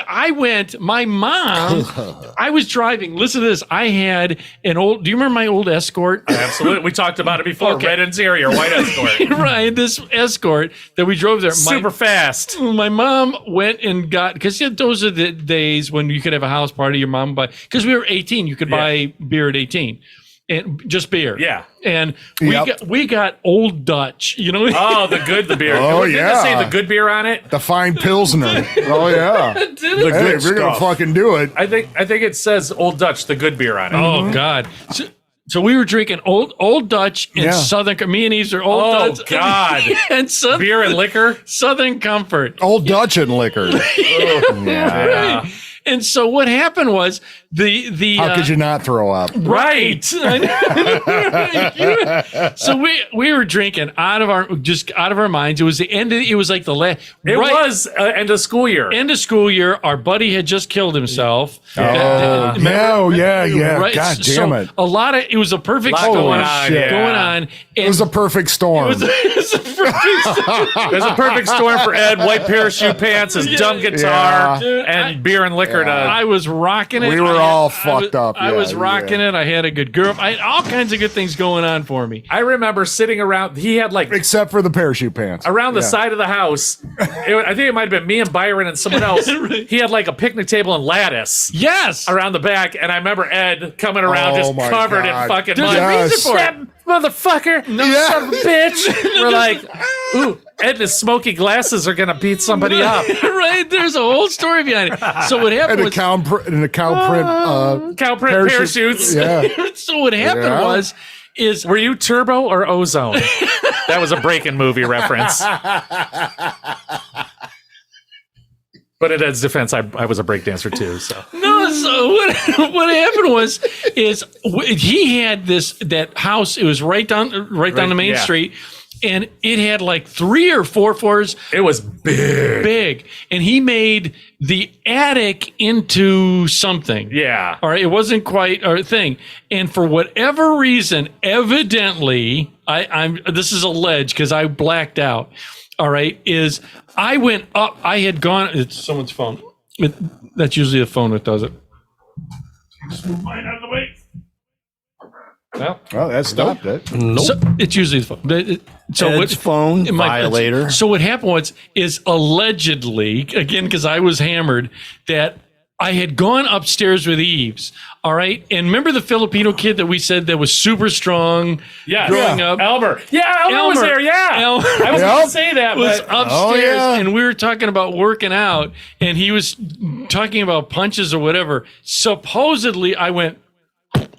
I went. My mom. I was driving. Listen to this. I had an old. Do you remember my old Escort? Absolutely. We talked about it before. Okay. Red interior, white Escort. Right, this Escort that we drove there. Super fast. My mom went and got, because those are the days when you could have a house party. Your mom buy, because we were 18, you could buy beer at 18, and just beer. Yeah. And Yep. we got Old Dutch. You know. Oh, the beer. Oh, Didn't yeah. it say the good beer on it? The fine Pilsner. Oh, yeah. The Hey, good if you're going to stuff. fucking do it. I think it says Old Dutch, the good beer on it. Oh God. So we were drinking Old Dutch and Yeah. Southern. Me and Eves are Old Oh, Dutch. God. and Southern, Beer and liquor. Southern Comfort. Old Dutch and liquor. Yeah. And so what happened was the How could you not throw up? Right. So we were drinking out of our minds. It was the end. It was like the last. It was end of school year. end of school year. Our buddy had just killed himself. Oh, yeah. Right. God So damn it. A lot of it was a perfect Lot storm going on, shit. yeah. going on. It was a perfect storm. There's a perfect storm for Ed. White parachute pants, his dumb guitar, Dude, and beer and liquor I was rocking it. We were I all was- fucked up, I yeah, was rocking yeah. it. I had a good girl. I had all kinds of good things going on for me. I remember sitting around. He had like Except for the parachute pants. around the Yeah. side of the house. I think it might have been me and Byron and someone else. He had like a picnic table and lattice Yes. around the back, and I remember Ed coming around Oh just my covered God. in fucking There's mud. a reason Yes. for it. That motherfucker, son of a bitch. We're like, ooh, Ed and his smoky glasses are gonna beat somebody up. Right? There's a whole story behind it. So what happened And a was, cow print. Cow print parachutes. Yeah. so what happened Yeah. is Were you Turbo or Ozone? That was a Breaking movie reference. But in Ed's defense, I was a breakdancer too. So no. So what happened was he had that house. It was right down the main yeah. street, and it had like 3 or 4 floors. it was big. And he made the attic into something. Yeah. All right, it wasn't quite a thing, and for whatever reason, evidently, I'm this is alleged because I blacked out. All right, is I went up. I had gone. It's someone's phone. That's usually the phone that does it. Just move mine out of the way. Well, Well, that stopped it. so it's usually the phone. So Ed's phone, it might- violator. So what happened is allegedly, again, because I was hammered, that I had gone upstairs with Eves. All right. And remember the Filipino kid that we said that was super strong growing up? Elmer. Yeah, Elmer was there. Yeah. Elmer I was going to say that, was but upstairs Oh, yeah. and we were talking about working out and he was talking about punches or whatever. Supposedly I went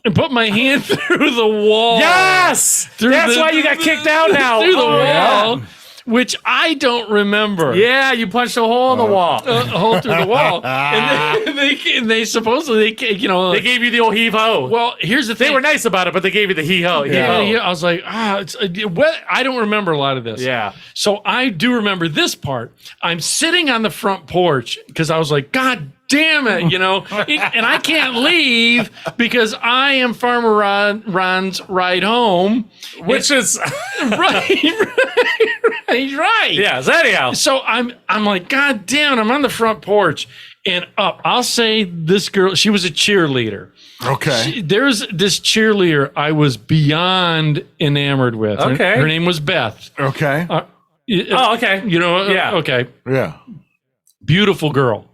and put my hand through the wall. Yes! That's why you got kicked out now. Through the yeah. wall, which I don't remember. Yeah, you punched a hole in the wall. A hole through the wall. And they supposedly, They gave you the old heave-ho. well, here's the thing. They were nice about it, but they gave you the heave-ho. Yeah, I was like, I don't remember a lot of this. Yeah. So I do remember this part. I'm sitting on the front porch because I was like, God damn it, and I can't leave because I am Farmer Ron's ride home. Which is... right. Yeah, so anyhow. So I'm like, God damn it, I'm on the front porch. And I'll say this girl, she was a cheerleader. Okay. There's this cheerleader I was beyond enamored with. Okay. Her name was Beth. Okay. Oh, okay. Yeah. Okay. Yeah. Beautiful girl.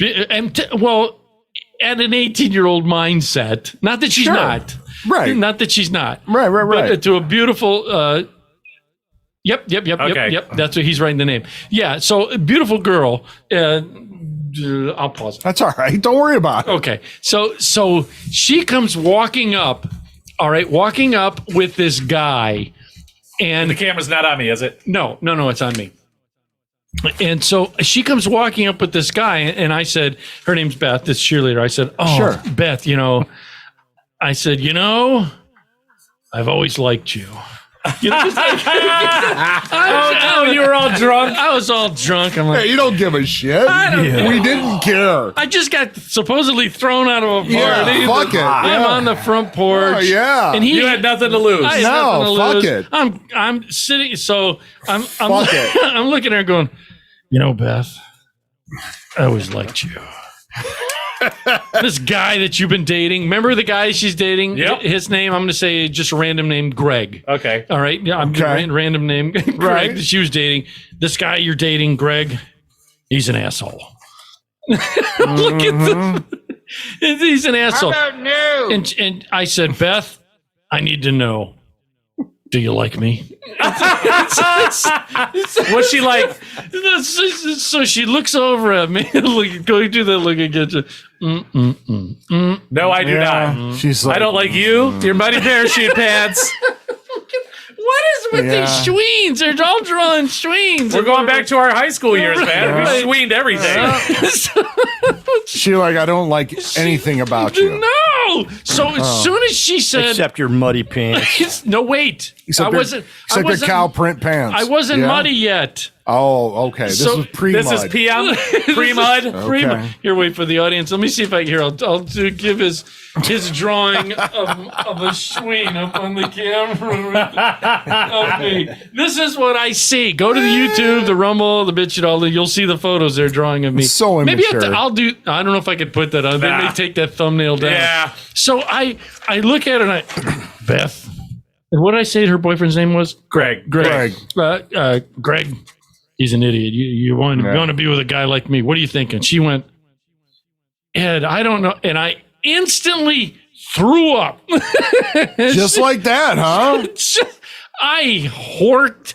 Well, at an 18-year-old mindset. Not that she's Sure. not. Right. Not that she's not. Right. But to a beautiful... Yep. Okay. That's what he's writing the name. Yeah. So beautiful girl. I'll pause it. That's all right. Don't worry about it. Okay. So she comes walking up. All right, walking up with this guy, and The camera's not on me, is it? no, it's on me. And so she comes walking up with this guy, and I said, her name's Beth, this cheerleader. I said, oh, Sure. Beth, I said, I've always liked you. You were all drunk. I was all drunk. I'm like, Hey, you don't give a shit. We didn't care. I just got supposedly thrown out of a party. Yeah, fuck it. I'm Yeah. on the front porch. Oh, yeah. And You had nothing to lose. I had No, nothing to fuck lose. it. I'm sitting. So I'm Fuck it. I'm looking at her going, Beth, I always liked you. This guy that you've been dating. Remember the guy she's dating? Yep. His name, I'm going to say just a random name, Greg. Okay. All right. Yeah, I'm Okay. random name, Greg, Right. that she was dating. This guy you're dating, Greg, he's an asshole. Look at the. He's an asshole. And I said, Beth, I need to know. Do you like me? Was she like, So she looks over at me, going through that look again. no, I do Yeah. not. She's like, I don't like you, your muddy parachute pants. What is with Yeah. these schweens? They're all drawing schweens. We're going back to our high school years, man. We sweened everything. she like, I don't like anything about you. No. So as soon as she said, Except your muddy pants. no, wait. I wasn't. Except your cow print pants. I wasn't Yeah? muddy yet. Oh, okay. This So- was pre-mud. This is PM, pre-mud. Okay. Here, wait for the audience. Let me see if I can hear. I'll give his drawing of a schween up on the camera. Okay. This is what I see. Go to the YouTube, the Rumble, the bitch, all. You'll see the photos they're drawing of me. So Maybe immature. I'll do. I don't know if I could put that on. They Nah. may take that thumbnail down. Yeah. So I look at her and I, Beth. And what did I say her boyfriend's name was? Greg. Greg. Greg. He's an idiot. You want to be with a guy like me. What are you thinking? She went, Ed, I don't know. And I instantly threw up. Just like that, huh? I horked.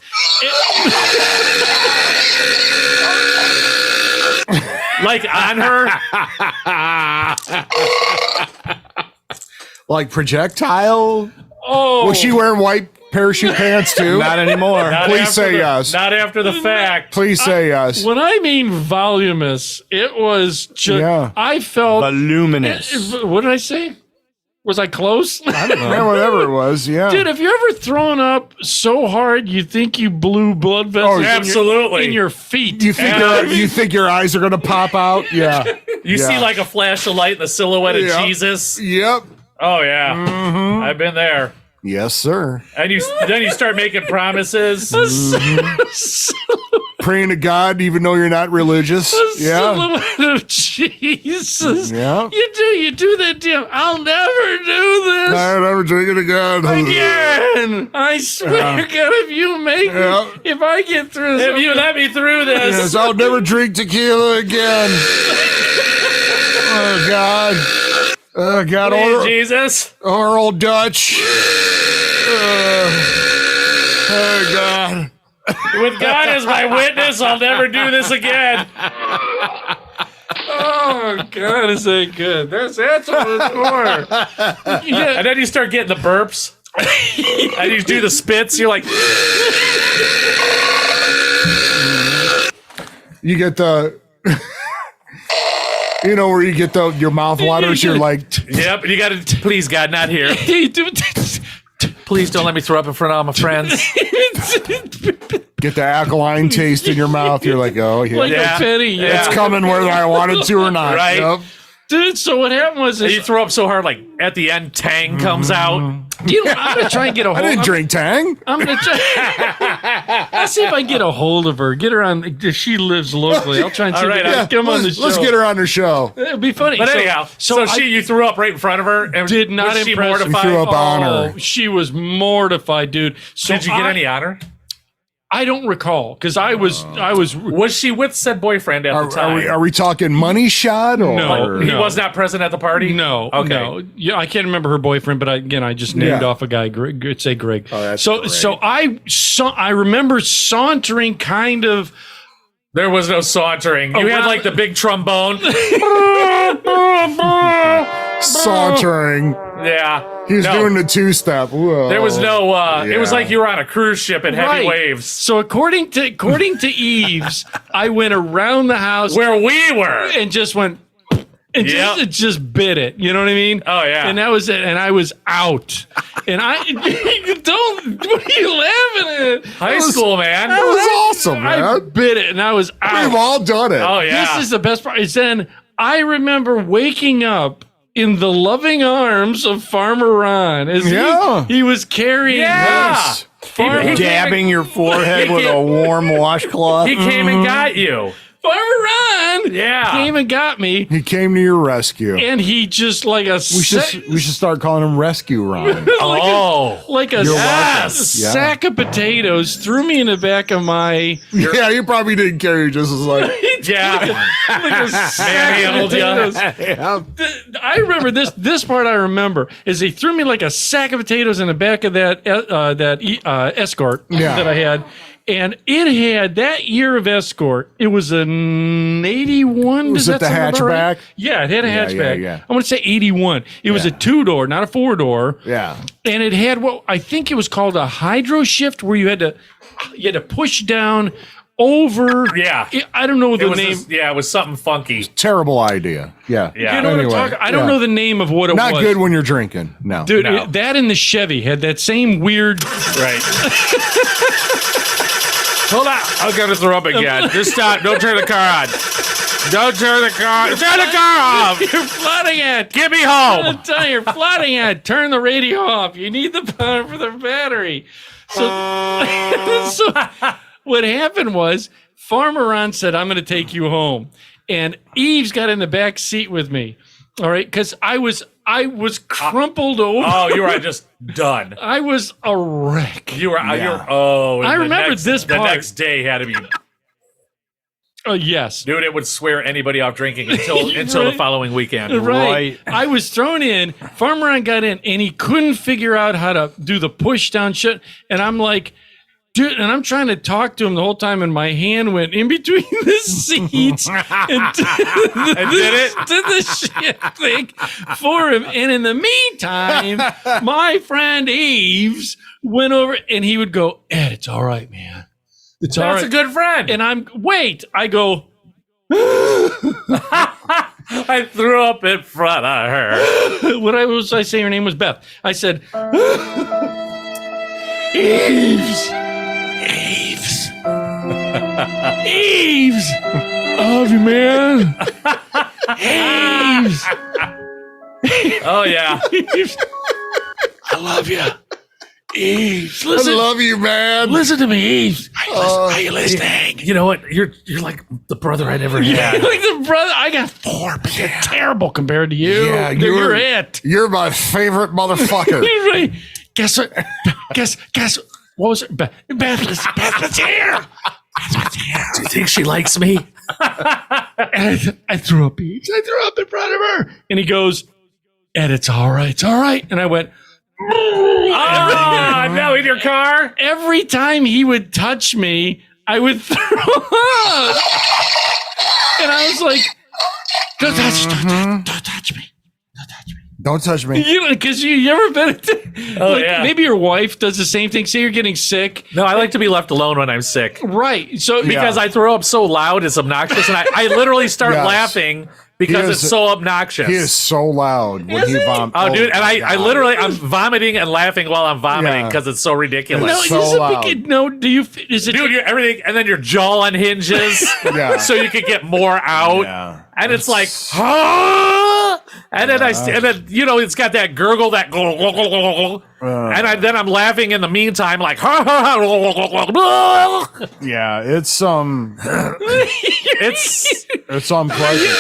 Like on her. Like projectile? Oh. Was she wearing white parachute pants too? Not anymore. Not Please after say the- yes. Not after the fact. Please say yes. When I mean voluminous, it was just, Yeah. I felt, Voluminous. what did I say? Was I close? Yeah, whatever it was, yeah. Dude, have you ever thrown up so hard you think you blew blood vessels absolutely. in your feet? you think your eyes are gonna pop out? Yeah. You see Yeah. like a flash of light in the silhouette of Yeah. Jesus. Yep. Oh yeah, I've been there. Yes, sir. And then you start making promises. Praying to God even though you're not religious. Yeah. Silhouette of Jesus. Yeah. You do that, Tim. I'll never do this I'm never drinking again. again. I swear to God, if you make Yeah. me, if I get through this, If you let me through this, Yes, I'll never drink tequila again. Oh God. Oh God. please, Jesus. Or old Dutch. Oh God. With God as my witness, I'll never do this again. Oh God, is that good? That's what it's for. Yeah. And then you start getting the burps. And you do the spits. You're like, You get the, where you get your mouth waters. You're like, yep. And you got to, please God, not here. Please don't let me throw up in front of all my friends. get the alkaline taste in your mouth. You're like, oh yeah, Like a penny. Yeah. it's coming whether I wanted to or not. Right. Yep. Dude, so what happened was And this, you throw up so hard, like at the end, Tang comes out. I'm going to try and get a hold I didn't drink Tang. I'm going to try. I'll see if I can get a hold of her. Get her on. She lives locally. I'll try and see All right, if I can come on the show. Let's get her on the show. It'd be funny. But anyhow, so you threw up right in front of her and did not was she impress. mortified? You threw up on her. She was mortified, dude. So Did you get any on her? I don't recall because I was. Was she with said boyfriend at the time? Are we talking money shot or? No. He was not present at the party? No. Okay. No. Yeah, I can't remember her boyfriend, but I just named Yeah. off a guy. Greg, say Greg. Oh, that's so great. I remember sauntering kind of. There was no sauntering. You had like the big trombone. Sauntering. Yeah. He was No. doing the two-step. Whoa. There was no. It was Yeah. like you were on a cruise ship in heavy Right. waves. So according to Eves, I went around the house Where we were. and just went and Yep. just bit it. You know what I mean? Oh, yeah. And that was it. And I was out. And I don't. What are you laughing at? High school, man. That was awesome, I man. bit it, and I was out. We've all done it. Oh, yeah. This is the best part. Is then I remember waking up in the loving arms of Farmer Ron as Yeah. he was carrying Yeah. us. Farmer, He- Dabbing your forehead with a warm washcloth. He came and got you. Farmer Ron Yeah. came and got me, He came to your rescue. and he just like a We should start calling him Rescue Ron. Oh. like a You're sack, welcome. Yeah. sack of potatoes, threw me in the back of my Yeah, you probably didn't carry just as like. Yeah. like a sack of Manhandled ya. potatoes. I remember this part. I remember is he threw me like a sack of potatoes in the back of that Escort Yeah. that I had, and it had that year of Escort. It was an 81. Was does it that the sound about right? hatchback? Yeah, it had a Yeah, hatchback. yeah. I want to say 81. It was a 2-door, not a 4-door. Yeah. And it had what I think it was called a hydro shift, where you had to push down over. Yeah. I don't know the It was name. it was something funky. Terrible idea. Yeah. Yeah. You know what I'm Anyway, talking? I don't yeah. know the name of what it Not was. good when you're drinking. No. Dude, No. that and the Chevy had that same weird. Right. Hold on. I'm going to throw up again. Just stop. Don't turn the car on. Don't turn the car. Turn the car off. You're flooding it. Get me home. I'm telling you, you're flooding it. Turn the radio off. You need the power for the battery. So, so what happened was Farmer Ron said, "I'm going to take you home," and Eves got in the back seat with me. All right, because I was crumpled over. Oh, you were just done. I was a wreck. You were. And I the remember this The part. next day had to be. Yes. Dude, it would swear anybody off drinking until the Right. following weekend. Right. I was thrown in. Farmer Ron got in, and he couldn't figure out how to do the push down shit. And I'm like, dude, and I'm trying to talk to him the whole time, and my hand went in between the seats and did the shit thing for him. And in the meantime, my friend Eves went over, and he would go, "Ed, it's all right, man. It's all That's right." a good friend. And I go, I threw up in front of her. what was I say? Her name was Beth. I said, Eves. Eves. I love you, man. Eves. Oh yeah. Eves. I love you. Eves. I Listen. love you, man. Listen to me, Eves. Are you listening? You know what? You're like the brother I never had. Like the brother, I got 4, but you're terrible compared to you. Yeah, you're it. You're my favorite motherfucker. You're right. Guess what? Guess. What was it? Beth was here. Do you think she likes me? And I threw up. I threw up in front of her. And he goes, "Ed, it's all right. It's all right." And I went, Ah, no, in your car? every time he would touch me, I would throw up. And I was like, Don't touch me. Don't touch me. You know, because you ever been? yeah. Maybe your wife does the same thing. Say you're getting sick, No, I like to be left alone when I'm sick right? So because I throw up so loud, it's obnoxious, and I literally start Yes. laughing because He it's is- so obnoxious. He is so loud when he vomits. Oh, dude, and I God. literally, I'm vomiting and laughing while I'm vomiting Yeah. because it's so ridiculous. no, so is it loud. no. Do you? Is it? Dude, everything, and then your jaw unhinges, Yeah. so you can get more out, Yeah. and it's like, "Huh?" and then and then it's got that gurgle, that, and then I'm laughing in the meantime, like, Yeah, it's it's unpleasant.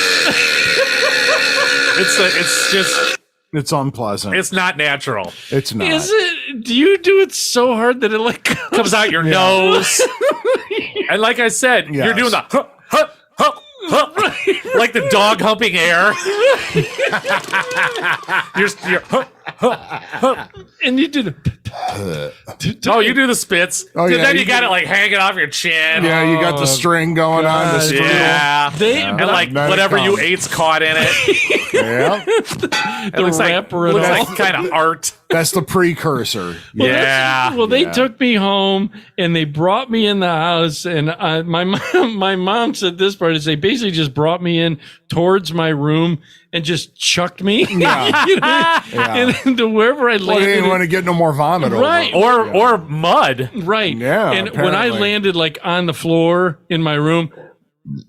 it's just It's unpleasant. it's not natural. It's not. Is it? Do you do it so hard that it like Comes out your nose, and like I said, you're Yes. doing the huh, huh, huh, huh, like the dog humping air. you're and you did oh, you do the spits. Oh, Dude, yeah, then you you got do- it like hanging off your chin. Yeah, you got the string going on. The strudel. Yeah. they And like Then it whatever you comes. ate's caught in it. Yeah, It looks like, wrapper and looks all. like kind of art. that's the precursor. Yeah. Well, they took me home and they brought me in the house, and my mom said this part is they basically just brought me in towards my room and just chucked me Yeah. into wherever I Well, they landed. didn't want to get no more vomit Right. over. Or mud. Right. Yeah, And when I apparently. landed like on the floor in my room,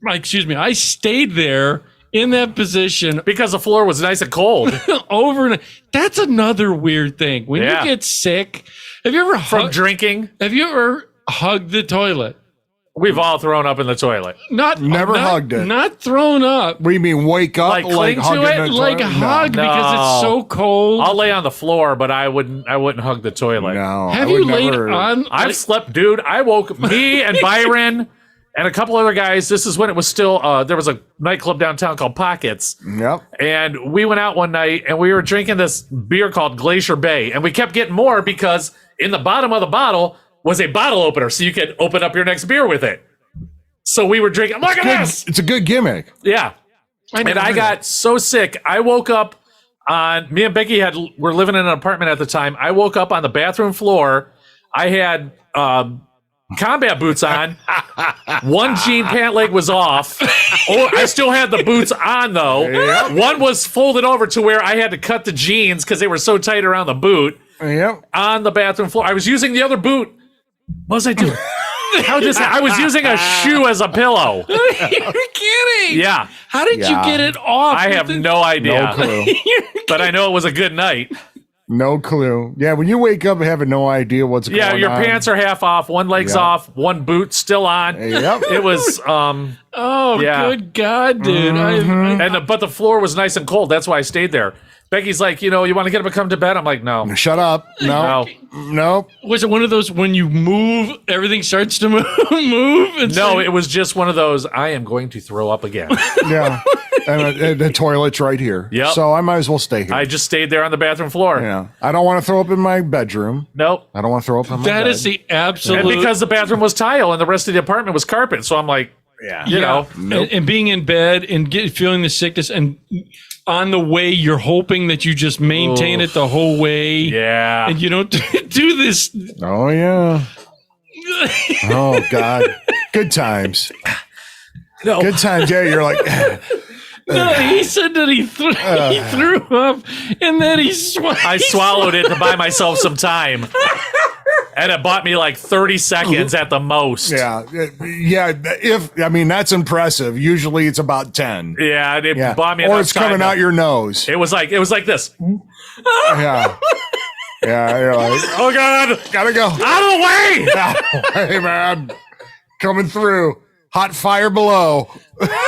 I stayed there in that position Because the floor was nice and cold. over and that's another weird thing. When Yeah. you get sick, have you ever From drinking. have you ever hugged the toilet? We've all thrown up in the toilet. Never not, hugged it. Not thrown up. What do you mean, wake up Like, cling to hugging it? the Like toilet? hug because it's so cold. I'll lay on the floor, but I wouldn't hug the toilet. No. have I would you laid never- on? I've slept, dude. I woke me and Byron and a couple other guys. This is when it was still there was a nightclub downtown called Pockets. Yep. And we went out one night and we were drinking this beer called Glacier Bay. And we kept getting more because in the bottom of the bottle was a bottle opener. So you could open up your next beer with it. So we were drinking. Look at this. It's a good gimmick. Yeah. And I got so sick. I woke up on, me and Becky were living in an apartment at the time. I woke up on the bathroom floor. I had combat boots on. One jean pant leg was off. Oh, I still had the boots on though. Yep. One was folded over to where I had to cut the jeans because they were so tight around the boot Yep. on the bathroom floor. I was using the other boot. What was I doing? I was using a shoe as a pillow. You're kidding. Yeah. How did Yeah. you get it off? I have no idea. No clue. But I know it was a good night. No clue. Yeah, when you wake up having no idea what's Yeah, going your on. pants are half off, one leg's Yep. off, one boot still on. Yep. It was Oh, Yeah. good God, dude. but the floor was nice and cold. That's why I stayed there. Becky's like, you want to get up and come to bed? I'm like, no. Shut up. No. No. Was it one of those when you move, everything starts to move? And No, it was just one of those, I am going to throw up again. Yeah. And the toilet's right here. Yep. So I might as well stay here. I just stayed there on the bathroom floor. yeah. I don't want to throw up in my bedroom. Nope. I don't want to throw up in my that bed. is the absolute. And because the bathroom was tile and the rest of the apartment was carpet. So I'm like, you know. and being in bed and feeling the sickness, and on the way, you're hoping that you just maintain it the whole way. Yeah. And you don't do this. Oh, yeah. Oh, God. Good times. No. Good times. Yeah, you're like, No, he said that he threw up, and then he I swallowed it to buy myself some time. And it bought me like 30 seconds at the most. yeah. That's impressive. Usually it's about 10. Yeah, and it Yeah. bought me Or enough it's coming time out to- your nose. It was like this. Yeah. Yeah, you're like, Oh God! gotta go. Out of the way! Hey, man. Coming through. Hot fire below. Dude, and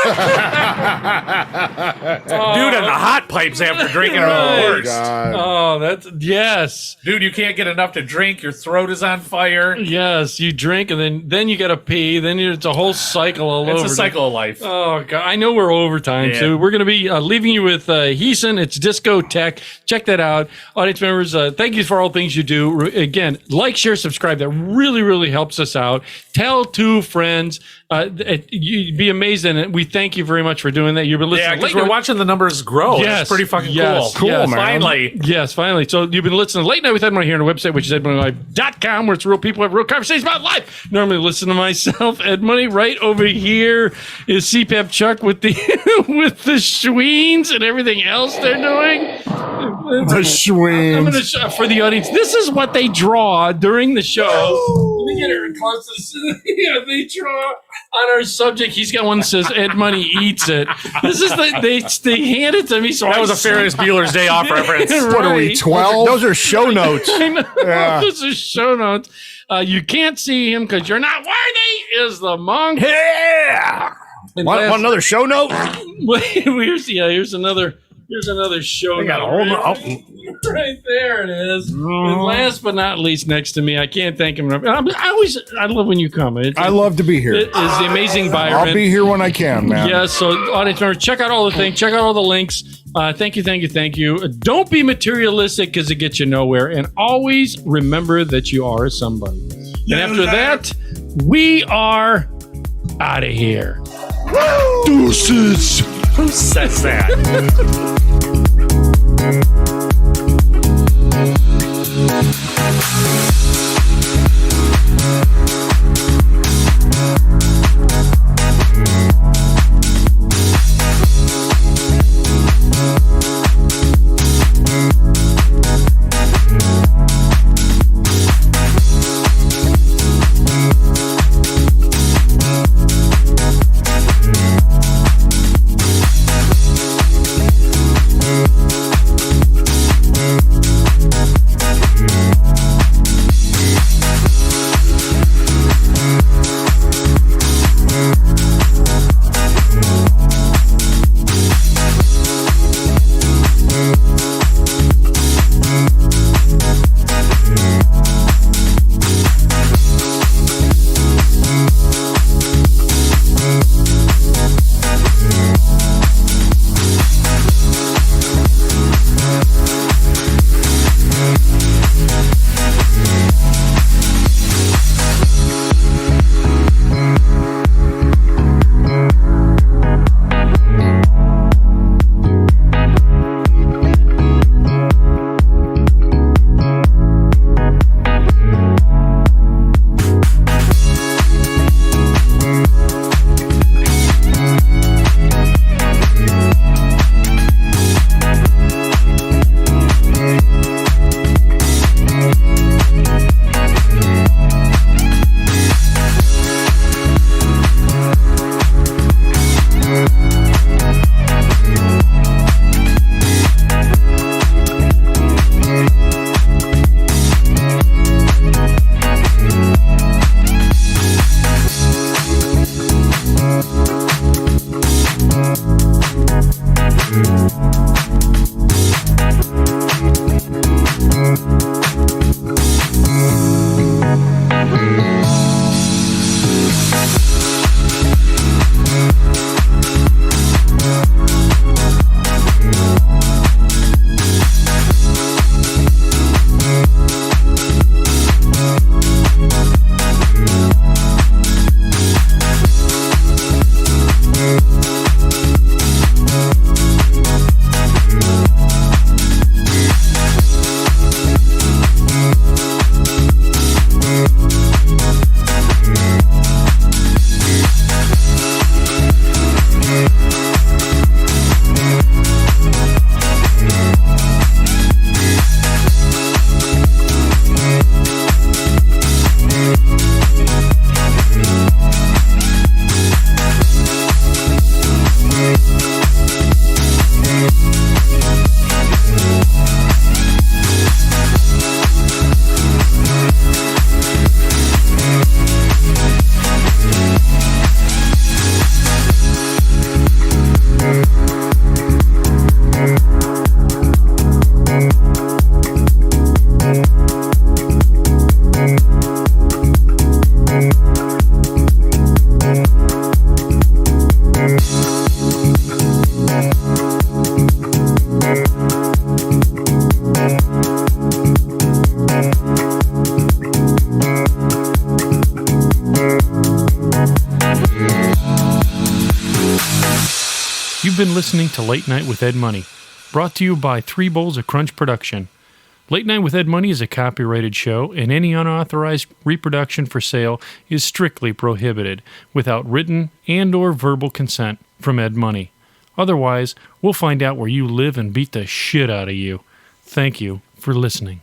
the hot pipes after drinking are the worst. God. Oh, that's yes. Dude, you can't get enough to drink. Your throat is on fire. Yes, you drink and then you got to pee. Then it's a whole cycle all over. It's a cycle of life. Oh God! I know we're overtime, Yeah. so we're going to be leaving you with Heeson. It's Disco Tech. Check that out, audience members. Thank you for all things you do. Again, like, share, subscribe. That really, really helps us out. Tell 2 friends. You'd be amazed, and we thank you very much for doing that. You've been listening. Yeah, because Late we're Night- watching the numbers grow. Yes, It's pretty fucking yes, cool. yes, Finally. Yes, finally. So you've been listening to Late Night with Ed Money here on the website, which is edmoneylive.com, where it's real people have real conversations about life. Normally listen to myself, Ed Money. Right over here is CPAP Chuck with the with the Schweens and everything else they're doing. The I'm going Schweens. to show for the audience. This is what they draw during the show. Let me get her close to this. Yeah, they draw on our subject. He's got one that says Ed Money eats it. This is they hand it to me. So That I was a Ferris Bueller's Day Off reference. What are we, Right. 12? Those are show notes. I know. Yeah. This is show notes. You can't see him because you're not worthy. Is the monk? Yeah. And Want last- another show note? Here's another show. got a note. whole Right there it is. And last but not least, next to me, I can't thank him enough. I love when you come. I love to be It here. is the amazing Byron. I'll be here when I can, man. Yes, so audience members, check out all the things, check out all the links. Thank you. Don't be materialistic because it gets you nowhere. And always remember that you are somebody. And after that, we are out of here. Deuces. Who says that? listening to Late Night with Ed Money, brought to you by 3 Bowls of Crunch Production. Late Night with Ed Money is a copyrighted show, and any unauthorized reproduction for sale is strictly prohibited without written and or verbal consent from Ed Money. Otherwise, we'll find out where you live and beat the shit out of you. Thank you for listening.